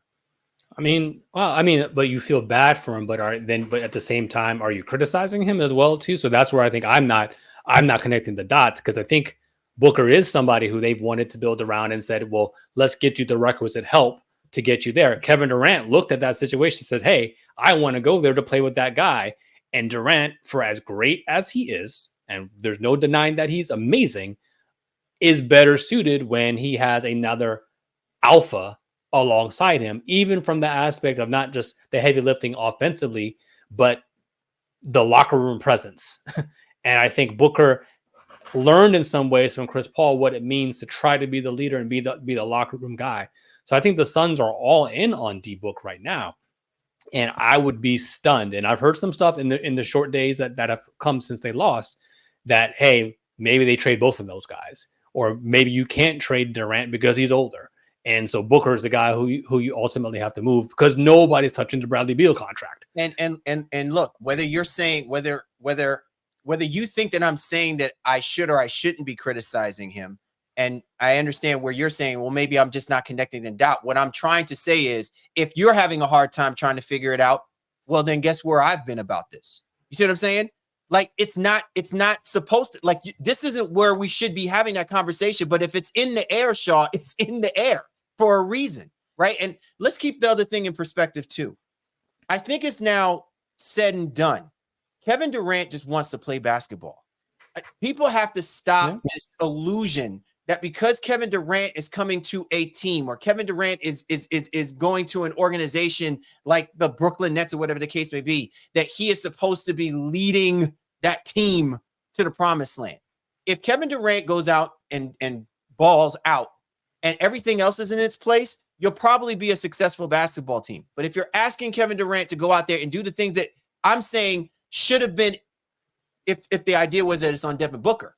But you feel bad for him, but at the same time, are you criticizing him as well too? So that's where I think I'm not connecting the dots, because I think Booker is somebody who they've wanted to build around and said, well, let's get you the requisite help to get you there. Kevin Durant looked at that situation and said, hey, I want to go there to play with that guy. And Durant, for as great as he is, and there's no denying that he's amazing, is better suited when he has another alpha alongside him, even from the aspect of not just the heavy lifting offensively, but the locker room presence. And I think Booker learned in some ways from Chris Paul what it means to try to be the leader and be the locker room guy. So I think the Suns are all in on D-Book right now. And I would be stunned. And I've heard some stuff in the short days that have come since they lost that, hey, maybe they trade both of those guys, or maybe you can't trade Durant because he's older. And so Booker is the guy who you ultimately have to move, because nobody's touching the Bradley Beal contract. And look, whether you're saying whether you think that I'm saying that I should or I shouldn't be criticizing him, and I understand where you're saying, well, maybe I'm just not connecting the dot. What I'm trying to say is, if you're having a hard time trying to figure it out, well, then guess where I've been about this. You see what I'm saying? Like, it's not supposed to, like, this isn't where we should be having that conversation. But if it's in the air, Shaw, it's in the air for a reason, right? And let's keep the other thing in perspective too. I think it's now said and done. Kevin Durant just wants to play basketball. people have to stop this illusion that because Kevin Durant is coming to a team, or Kevin Durant is going to an organization like the Brooklyn Nets or whatever the case may be, that he is supposed to be leading that team to the promised land. If Kevin Durant goes out and balls out and everything else is in its place, you'll probably be a successful basketball team. But if you're asking Kevin Durant to go out there and do the things that I'm saying should have been, if the idea was that it's on Devin Booker,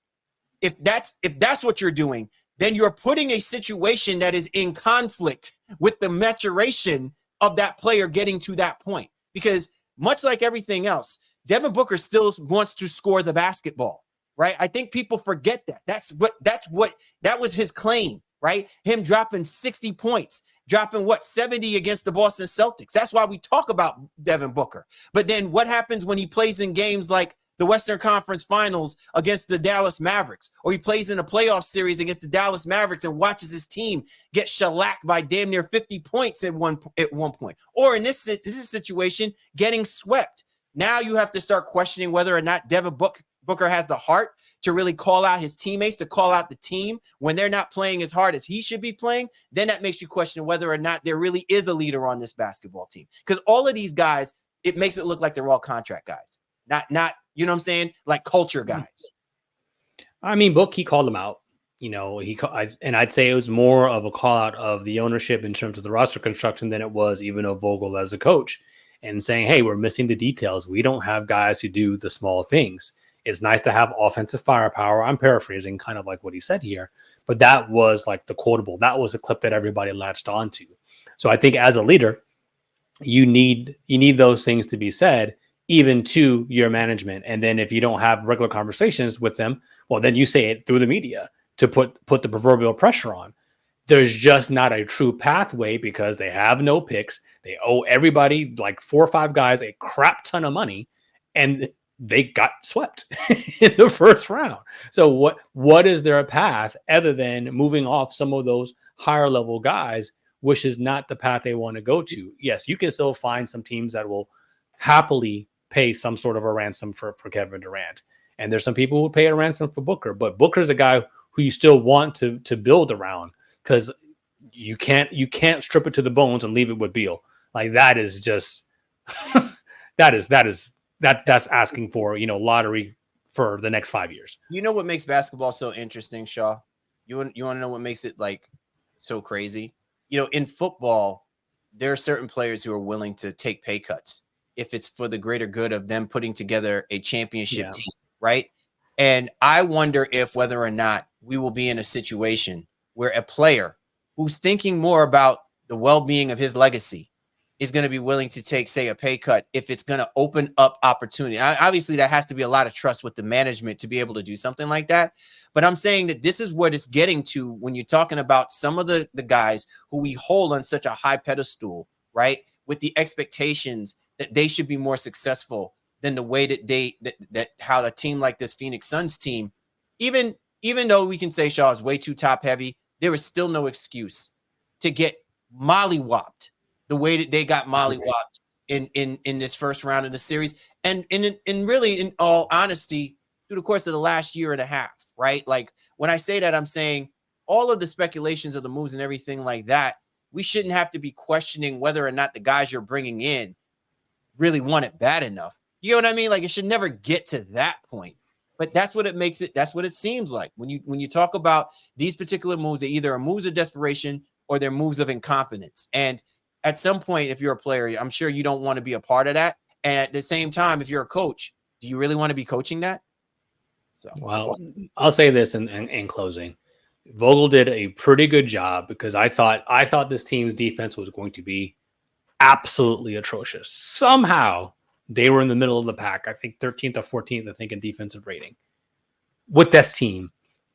if that's what you're doing, then you're putting a situation that is in conflict with the maturation of that player getting to that point. Because much like everything else, Devin Booker still wants to score the basketball, right? I think people forget that. That was his claim, right? Him dropping 60 points, dropping 70 against the Boston Celtics. That's why we talk about Devin Booker. But then what happens when he plays in games like the Western Conference Finals against the Dallas Mavericks, or he plays in a playoff series against the Dallas Mavericks and watches his team get shellacked by damn near 50 points at one point, or in this situation, getting swept? Now you have to start questioning whether or not Devin Booker has the heart to really call out his teammates, to call out the team when they're not playing as hard as he should be playing. Then that makes you question whether or not there really is a leader on this basketball team. Because all of these guys, it makes it look like they're all contract guys, not you know what I'm saying, like culture guys. I mean, Book, he called them out. You know, and I'd say it was more of a call out of the ownership in terms of the roster construction than it was even of Vogel as a coach, and saying, hey, we're missing the details. We don't have guys who do the small things. It's nice to have offensive firepower. I'm paraphrasing kind of like what he said here, but that was like the quotable. That was a clip that everybody latched onto. So I think as a leader, you need those things to be said, even to your management. And then if you don't have regular conversations with them, well, then you say it through the media to put the proverbial pressure on. There's just not a true pathway because they have no picks. They owe everybody, like 4 or 5 guys, a crap ton of money, and they got swept in the first round. So what is there a path other than moving off some of those higher level guys, which is not the path they want to go to? Yes, you can still find some teams that will happily pay some sort of a ransom for Kevin Durant. And there's some people who pay a ransom for Booker, but Booker's a guy who you still want to build around, because you can't strip it to the bones and leave it with Beal. Like that is just that's asking for, lottery for the next 5 years. You know what makes basketball so interesting, Shaw? You want to know what makes it like so crazy? In football, there are certain players who are willing to take pay cuts if it's for the greater good of them putting together a championship team, right? And I wonder if whether or not we will be in a situation where a player who's thinking more about the well-being of his legacy is going to be willing to take, say, a pay cut if it's going to open up opportunity. Obviously, there has to be a lot of trust with the management to be able to do something like that. But I'm saying that this is what it's getting to when you're talking about some of the guys who we hold on such a high pedestal, right? With the expectations that they should be more successful than the way that how a team like this Phoenix Suns team, even though we can say Shaw is way too top heavy, there is still no excuse to get mollywopped the way that they got mollywopped in this first round of the series. And really, in all honesty, through the course of the last year and a half, right? Like when I say that, I'm saying all of the speculations of the moves and everything like that, we shouldn't have to be questioning whether or not the guys you're bringing in really want it bad enough. You know what I mean? Like it should never get to that point. But that's what it makes it. That's what it seems like when you talk about these particular moves. They either are moves of desperation or they're moves of incompetence. And at some point, if you're a player, I'm sure you don't want to be a part of that. And at the same time, if you're a coach, do you really want to be coaching that? So, well, I'll say this in closing. Vogel did a pretty good job because I thought this team's defense was going to be absolutely atrocious. Somehow they were in the middle of the pack. I think 13th or 14th, I think, in defensive rating with this team,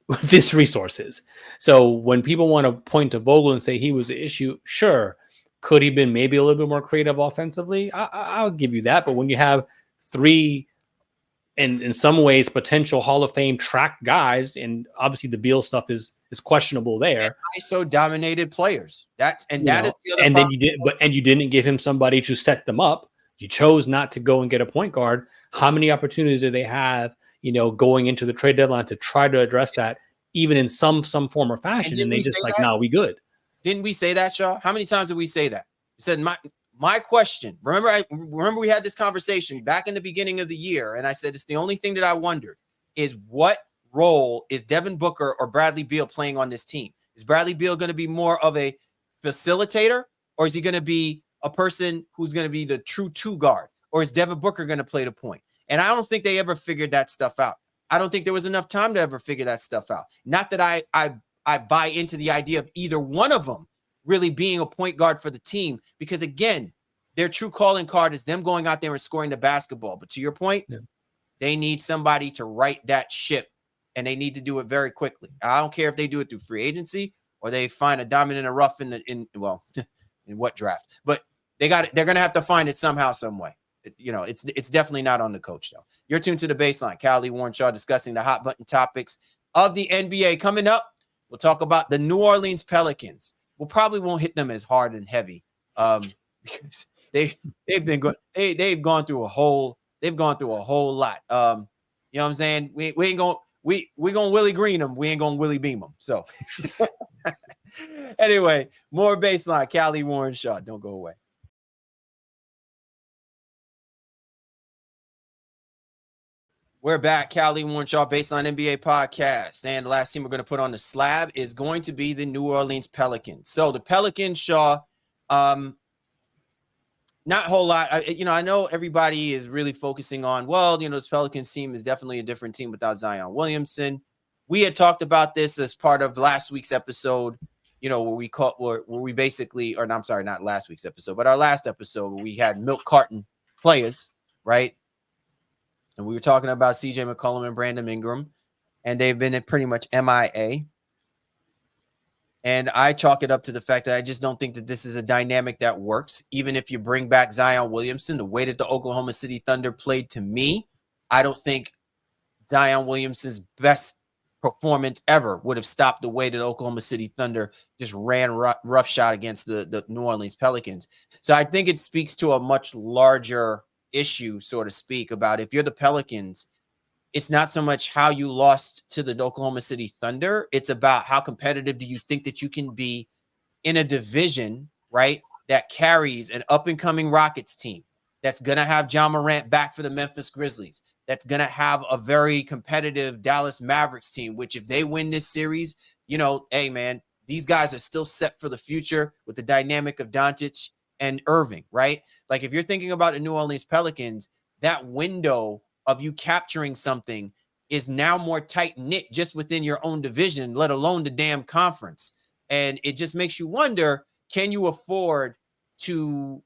with these resources. So when people want to point to Vogel and say he was the issue, sure. Could he been maybe a little bit more creative offensively? I'll give you that. But when you have 3, and in some ways, potential Hall of Fame track guys, and obviously the Beal stuff is questionable there. ISO dominated players. That is the other and problem. Then you didn't give him somebody to set them up. You chose not to go and get a point guard. How many opportunities do they have? going into the trade deadline to try to address that even in some form or fashion. And they just like, no, we good. Didn't we say that, Shaw? How many times did we say that? We said my question. Remember we had this conversation back in the beginning of the year, and I said it's the only thing that I wondered is what role is Devin Booker or Bradley Beal playing on this team? Is Bradley Beal going to be more of a facilitator, or is he going to be a person who's going to be the true two guard, or is Devin Booker going to play the point? And I don't think they ever figured that stuff out. I don't think there was enough time to ever figure that stuff out. Not that I buy into the idea of either one of them really being a point guard for the team, because again, their true calling card is them going out there and scoring the basketball. But to your point, they need somebody to right that ship, and they need to do it very quickly. I don't care if they do it through free agency or they find a diamond in the rough in what draft, but they're going to have to find it somehow, some way. It's definitely not on the coach though. You're tuned to The Baseline. Callie Warrenshaw discussing the hot button topics of the NBA. Coming up, we'll talk about the New Orleans Pelicans. We probably won't hit them as hard and heavy because they've been good. They've gone through a whole lot. You know what I'm saying? We ain't gonna Willie Green them. We ain't gonna Willie Beam them. So anyway, more Baseline. Callie Warrenshaw. Don't go away. We're back. Callie Warrenshaw, Baseline NBA podcast. And the last team we're going to put on the slab is going to be the New Orleans Pelicans. So the Pelicans, Shaw, not a whole lot. I know everybody is really focusing on, this Pelicans team is definitely a different team without Zion Williamson. We had talked about this as part of last week's episode, where we basically, or no, I'm sorry, not last week's episode, but our last episode where we had milk carton players, right? And we were talking about CJ McCollum and Brandon Ingram, and they've been pretty much MIA. And I chalk it up to the fact that I just don't think that this is a dynamic that works. Even if you bring back Zion Williamson, the way that the Oklahoma City Thunder played, to me, I don't think Zion Williamson's best performance ever would have stopped the way that Oklahoma City Thunder just ran roughshod against the New Orleans Pelicans. So I think it speaks to a much larger issue, so to speak, about if you're the Pelicans, it's not so much how you lost to the Oklahoma City Thunder. It's about how competitive do you think that you can be in a division, right, that carries an up-and-coming Rockets team that's going to have Ja Morant back for the Memphis Grizzlies, that's going to have a very competitive Dallas Mavericks team, which if they win this series, hey, man, these guys are still set for the future with the dynamic of Doncic and Irving, right? Like if you're thinking about the New Orleans Pelicans, that window of you capturing something is now more tight-knit just within your own division, let alone the damn conference. And it just makes you wonder, can you afford to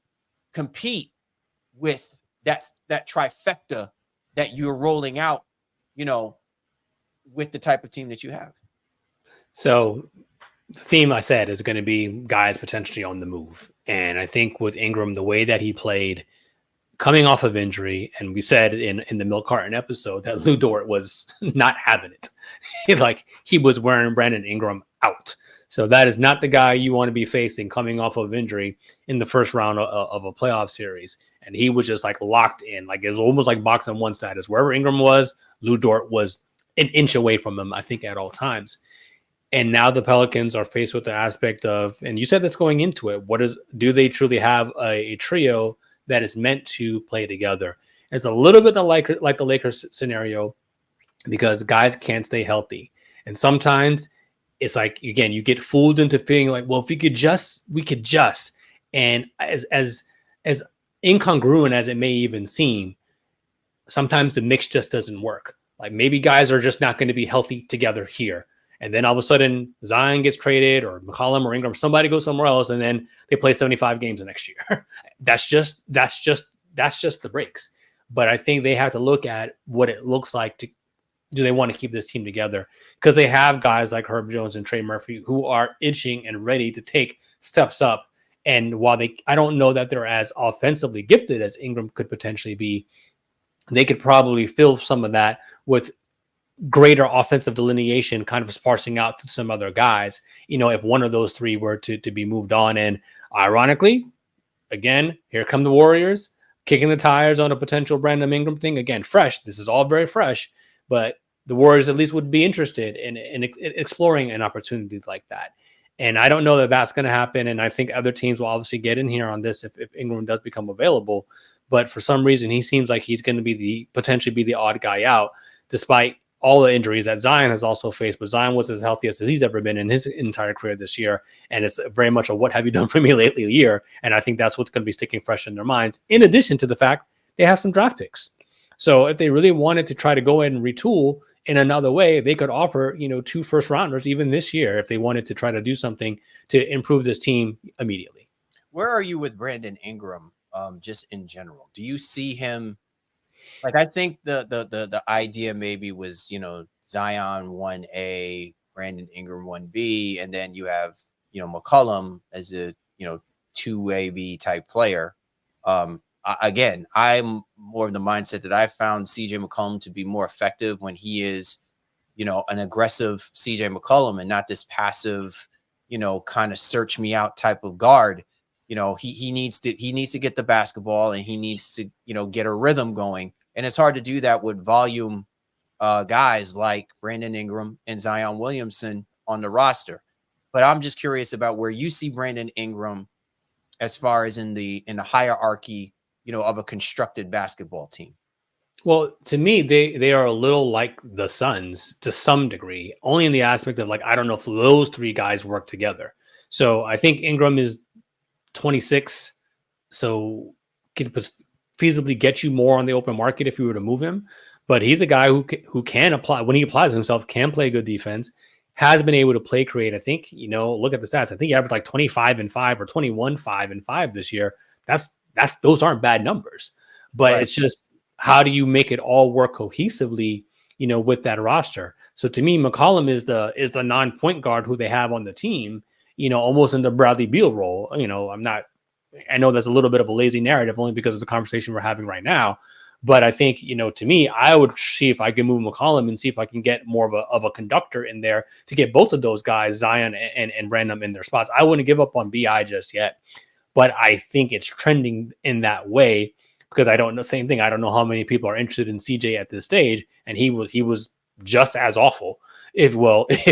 compete with that trifecta that you're rolling out, with the type of team that you have? So the theme I said is going to be guys potentially on the move. And I think with Ingram, the way that he played coming off of injury, and we said in the Milk Carton episode that Lou Dort was not having it. Like he was wearing Brandon Ingram out. So that is not the guy you want to be facing coming off of injury in the first round of a playoff series. And he was just like locked in. Like it was almost like boxing one status. Wherever Ingram was, Lou Dort was an inch away from him, I think, at all times. And now the Pelicans are faced with the aspect of, and you said this going into it, do they truly have a trio that is meant to play together? It's a little bit like the Lakers scenario because guys can't stay healthy. And sometimes it's like, again, you get fooled into feeling like, well, if we could just. And as incongruent as it may even seem, sometimes the mix just doesn't work. Like maybe guys are just not going to be healthy together here. And then all of a sudden Zion gets traded or McCollum or Ingram, somebody goes somewhere else. And then they play 75 games the next year. That's just the breaks. But I think they have to look at what it looks like do they want to keep this team together? Because they have guys like Herb Jones and Trey Murphy who are itching and ready to take steps up. And while I don't know that they're as offensively gifted as Ingram could potentially be, they could probably fill some of that with greater offensive delineation, kind of sparsing out to some other guys, if one of those three were to be moved on. And ironically, again, here come the Warriors kicking the tires on a potential Brandon Ingram thing. Again, fresh. This is all very fresh, but the Warriors at least would be interested in exploring an opportunity like that. And I don't know that that's going to happen. And I think other teams will obviously get in here on this if Ingram does become available. But for some reason, he seems like he's going to potentially be the odd guy out, despite all the injuries that Zion has also faced. But Zion was as healthiest as he's ever been in his entire career this year. And it's very much a what have you done for me lately year. And I think that's what's going to be sticking fresh in their minds, in addition to the fact they have some draft picks. So if they really wanted to try to go ahead and retool in another way, they could offer, 2 first rounders even this year if they wanted to try to do something to improve this team immediately. Where are you with Brandon Ingram? Just in general, do you see him? Like, I think the idea maybe was, Zion 1A, Brandon Ingram 1B, and then you have, McCollum as a, 2AB type player. Again, I'm more of the mindset that I found CJ McCollum to be more effective when he is, an aggressive CJ McCollum and not this passive, kind of search me out type of guard. He needs to get the basketball and he needs to, get a rhythm going. And it's hard to do that with volume guys like Brandon Ingram and Zion Williamson on the roster. But I'm just curious about where you see Brandon Ingram as far as in the hierarchy, of a constructed basketball team. Well, to me, they are a little like the Suns to some degree, only in the aspect of I don't know if those 3 guys work together. So I think Ingram is 26, so could feasibly get you more on the open market if you were to move him. But he's a guy who can apply, when he applies himself, can play good defense, has been able to play create. I think, look at the stats. I think he averaged 25-5 or 21-5-5 this year. Those aren't bad numbers, but It's just, how do you make it all work cohesively, with that roster? So to me, McCollum is the non-point guard who they have on the team, almost in the Bradley Beal role. I know that's a little bit of a lazy narrative only because of the conversation we're having right now. But I think, to me, I would see if I can move McCollum and see if I can get more of a conductor in there to get both of those guys, Zion and Random, in their spots. I wouldn't give up on BI just yet, but I think it's trending in that way because I don't know, same thing. I don't know how many people are interested in CJ at this stage. And he was just as awful, if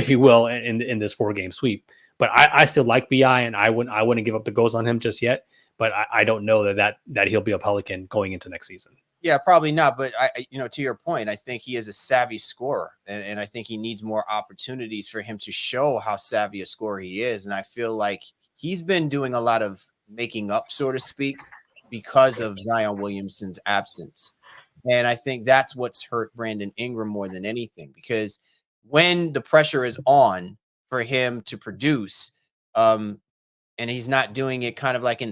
you will, in this 4-game sweep. But I still like BI, and I wouldn't give up the ghost on him just yet. But I don't know that he'll be a Pelican going into next season. Yeah, probably not. But to your point, I think he is a savvy scorer, and I think he needs more opportunities for him to show how savvy a scorer he is. And I feel like he's been doing a lot of making up, so to speak, because of Zion Williamson's absence. And I think that's what's hurt Brandon Ingram more than anything, because when the pressure is on for him to produce, and he's not doing it kind of like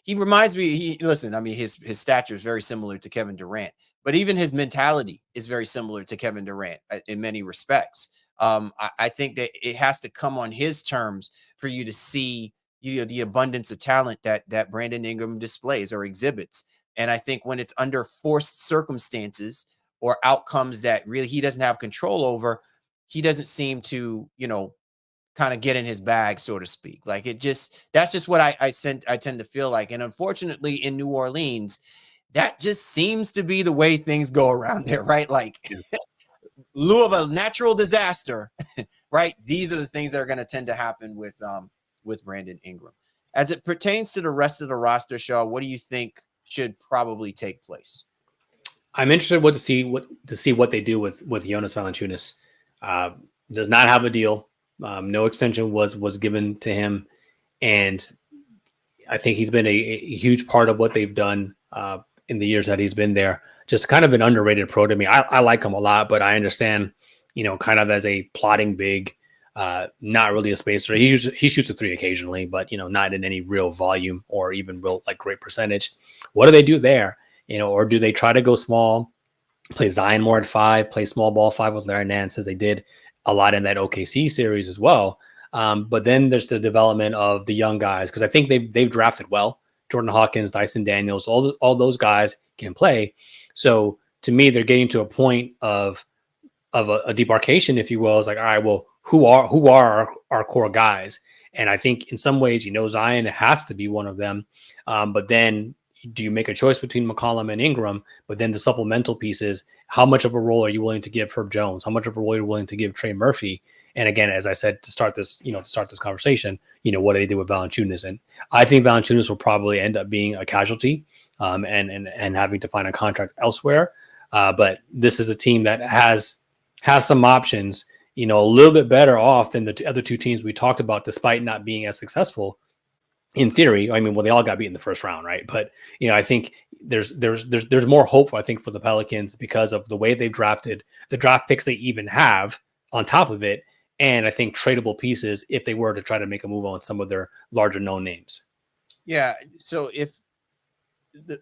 he reminds me, his stature is very similar to Kevin Durant, but even his mentality is very similar to Kevin Durant in many respects. I think that it has to come on his terms for you to see the abundance of talent that Brandon Ingram displays or exhibits. And I think when it's under forced circumstances or outcomes that really he doesn't have control over, he doesn't seem to, kind of get in his bag, so to speak. That's just what I tend to feel like. And unfortunately in New Orleans, that just seems to be the way things go around there, right? Lieu of a natural disaster, right? These are the things that are going to tend to happen with Brandon Ingram. As it pertains to the rest of the roster, Shaw, what do you think should probably take place? I'm interested to see what they do with Jonas Valanciunas. Does not have a deal. No extension was given to him, and I think he's been a huge part of what they've done in the years that he's been there. Just kind of an underrated pro to me. I like him a lot, but I understand, kind of as a plotting big, not really a spacer. He shoots a 3 occasionally, but not in any real volume or even real great percentage. What do they do there? Or do they try to go small, play Zion more at 5, play small ball 5 with Larry Nance, as they did a lot in that OKC series as well. But then there's the development of the young guys, because I think they've drafted well. Jordan Hawkins, Dyson Daniels, all those guys can play. So to me, they're getting to a point of a demarcation, if you will. It's all right, well, who are our core guys? And I think in some ways, Zion has to be one of them. But then, do you make a choice between McCollum and Ingram? But then the supplemental pieces, how much of a role are you willing to give Herb Jones? How much of a role are you willing to give Trey Murphy? And again, as I said, to start this conversation, what do they do with Valanciunas? And I think Valanciunas will probably end up being a casualty, and having to find a contract elsewhere. But this is a team that has some options, a little bit better off than the other two teams we talked about, despite not being as successful. In theory, I mean, well, they all got beat in the first round, right? But I think there's more hope, I think, for the Pelicans because of the way they've drafted, the draft picks they even have on top of it, and I think tradable pieces if they were to try to make a move on some of their larger known names. Yeah. So if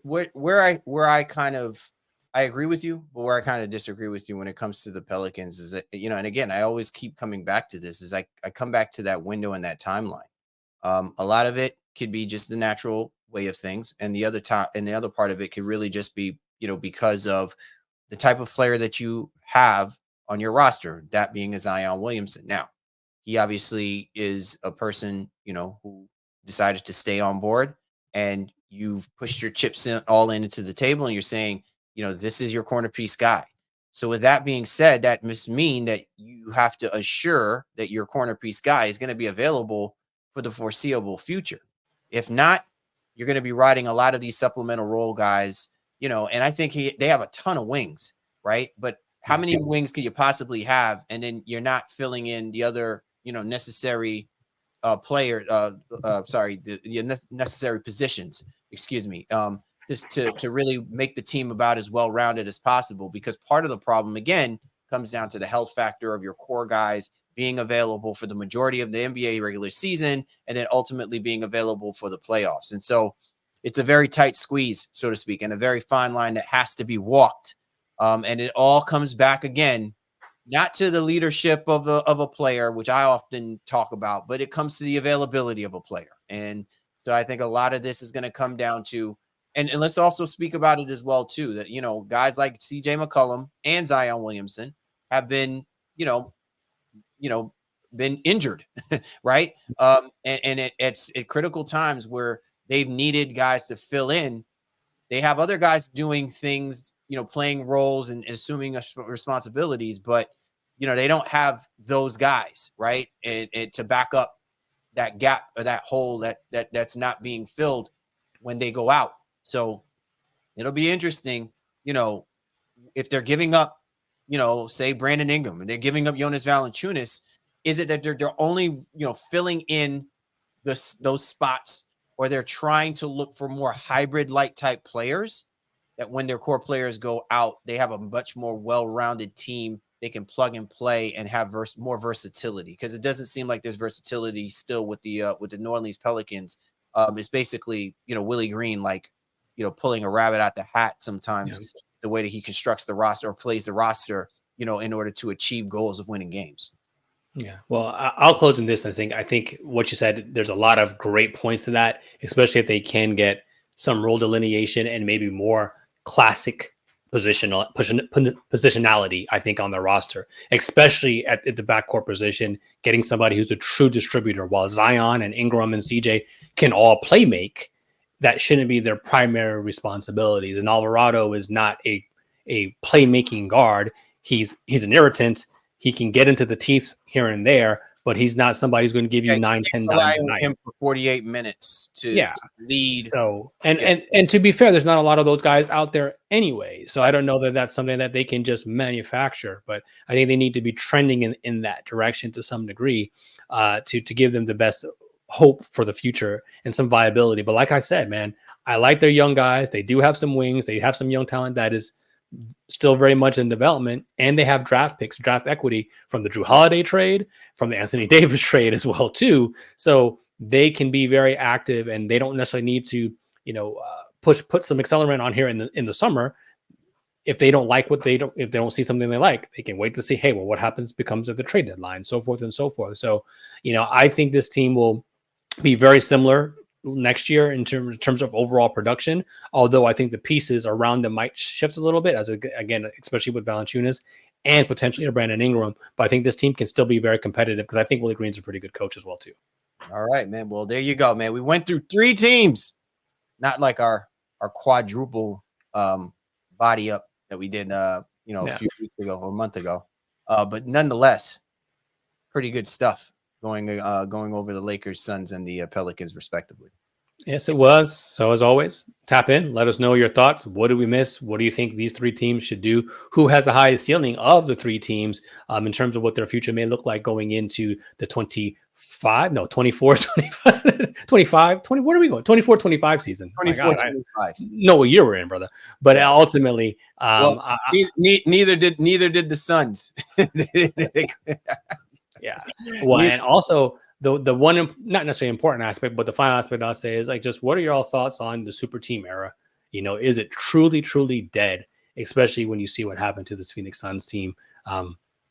where I kind of I agree with you, but where I kind of disagree with you when it comes to the Pelicans is that and again, I always keep coming back to this. Is I come back to that window and that timeline. A lot of it could be just the natural way of things, and the other part of it could really just be, because of the type of player that you have on your roster, that being a Zion Williamson. Now, he obviously is a person, who decided to stay on board, and you've pushed your chips all into the table, and you're saying, this is your corner piece guy. So with that being said, that must mean that you have to assure that your corner piece guy is going to be available for the foreseeable future. If not, you're going to be riding a lot of these supplemental role guys, and I think they have a ton of wings, right? But how many wings could you possibly have? And then you're not filling in the other, necessary necessary positions, excuse me, just to really make the team about as well-rounded as possible, because part of the problem, again, comes down to the health factor of your core guys being available for the majority of the NBA regular season, and then ultimately being available for the playoffs. And so it's a very tight squeeze, so to speak, and a very fine line that has to be walked. And it all comes back again, not to the leadership of a player, which I often talk about, but it comes to the availability of a player. And so I think a lot of this is going to come down to, and let's also speak about it as well, too, that, guys like CJ McCollum and Zion Williamson have been, been injured, right? And it's at critical times where they've needed guys to fill in. They have other guys doing things, playing roles and assuming responsibilities, but they don't have those guys, right? And to back up that gap or that hole that's not being filled when they go out. So it'll be interesting, if they're giving up, say Brandon Ingram, and they're giving up Jonas Valanciunas, is it that they're only, filling in those spots, or they're trying to look for more hybrid-like type players that when their core players go out, they have a much more well-rounded team they can plug and play and have more versatility? Because it doesn't seem like there's versatility still with the New Orleans Pelicans. It's basically, Willie Green, like, pulling a rabbit out the hat sometimes, the way that he constructs the roster or plays the roster, in order to achieve goals of winning games. Yeah. Well, I'll close in this. I think what you said, there's a lot of great points to that, especially if they can get some role delineation and maybe more classic positionality, I think, on the roster, especially at the backcourt position, getting somebody who's a true distributor. While Zion and Ingram and CJ can all play make, that shouldn't be their primary responsibilities. And Alvarado is not a playmaking guard. He's an irritant. He can get into the teeth here and there, but he's not somebody who's going to give you 9-10 dimes a night. Him for 48 minutes to lead. So, and to be fair, there's not a lot of those guys out there anyway. So I don't know that that's something that they can just manufacture, but I think they need to be trending in that direction to some degree, to give them the best hope for the future and some viability. But like I said, man, I like their young guys. They do have some wings. They have some young talent that is still very much in development, and they have draft picks, draft equity from the Drew Holiday trade, from the Anthony Davis trade as well too. So they can be very active, and they don't necessarily need to, put some accelerant on here in the summer. If they don't like if they don't see something they like, they can wait to see, hey, well, what becomes at the trade deadline, so forth and so forth. So, I think this team will be very similar next year in terms of overall production, although I think the pieces around them might shift a little bit, again, especially with Valanciunas and potentially a Brandon Ingram. But I think this team can still be very competitive, because I think Willie Green's a pretty good coach as well too. All right, man. Well, there you go, man. We went through 3 teams, not like our quadruple body up that we did a Yeah. few weeks ago or a month ago. But nonetheless, pretty good stuff going over the Lakers, Suns, and the Pelicans respectively. Yes, it was. So as always, tap in. Let us know your thoughts. What did we miss? What do you think these three teams should do? Who has the highest ceiling of the three teams in terms of what their future may look like going into the 24, 25, 20. Where are we going? 24-25 season. 24-25. No, what year we're in, brother. But ultimately, neither did the Suns. Yeah. Well, and also the one not necessarily important aspect, but the final aspect I'll say is like, just what are your all thoughts on the super team era? Is it truly dead? Especially when you see what happened to this Phoenix Suns team.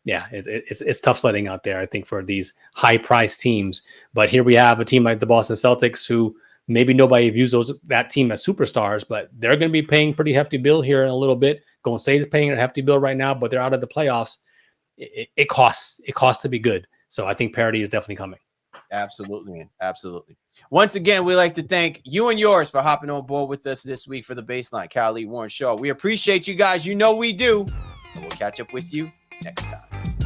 It's tough sledding out there, I think, for these high priced teams. But here we have a team like the Boston Celtics, who maybe nobody views that team as superstars, but they're going to be paying pretty hefty bill here in a little bit. Golden State is paying a hefty bill right now, but they're out of the playoffs. It costs to be good. So I think parity is definitely coming. Absolutely, man. Absolutely. Once again, we'd like to thank you and yours for hopping on board with us this week for the Baseline Kyle Lee Warren Show. We appreciate you guys. We do. And we'll catch up with you next time.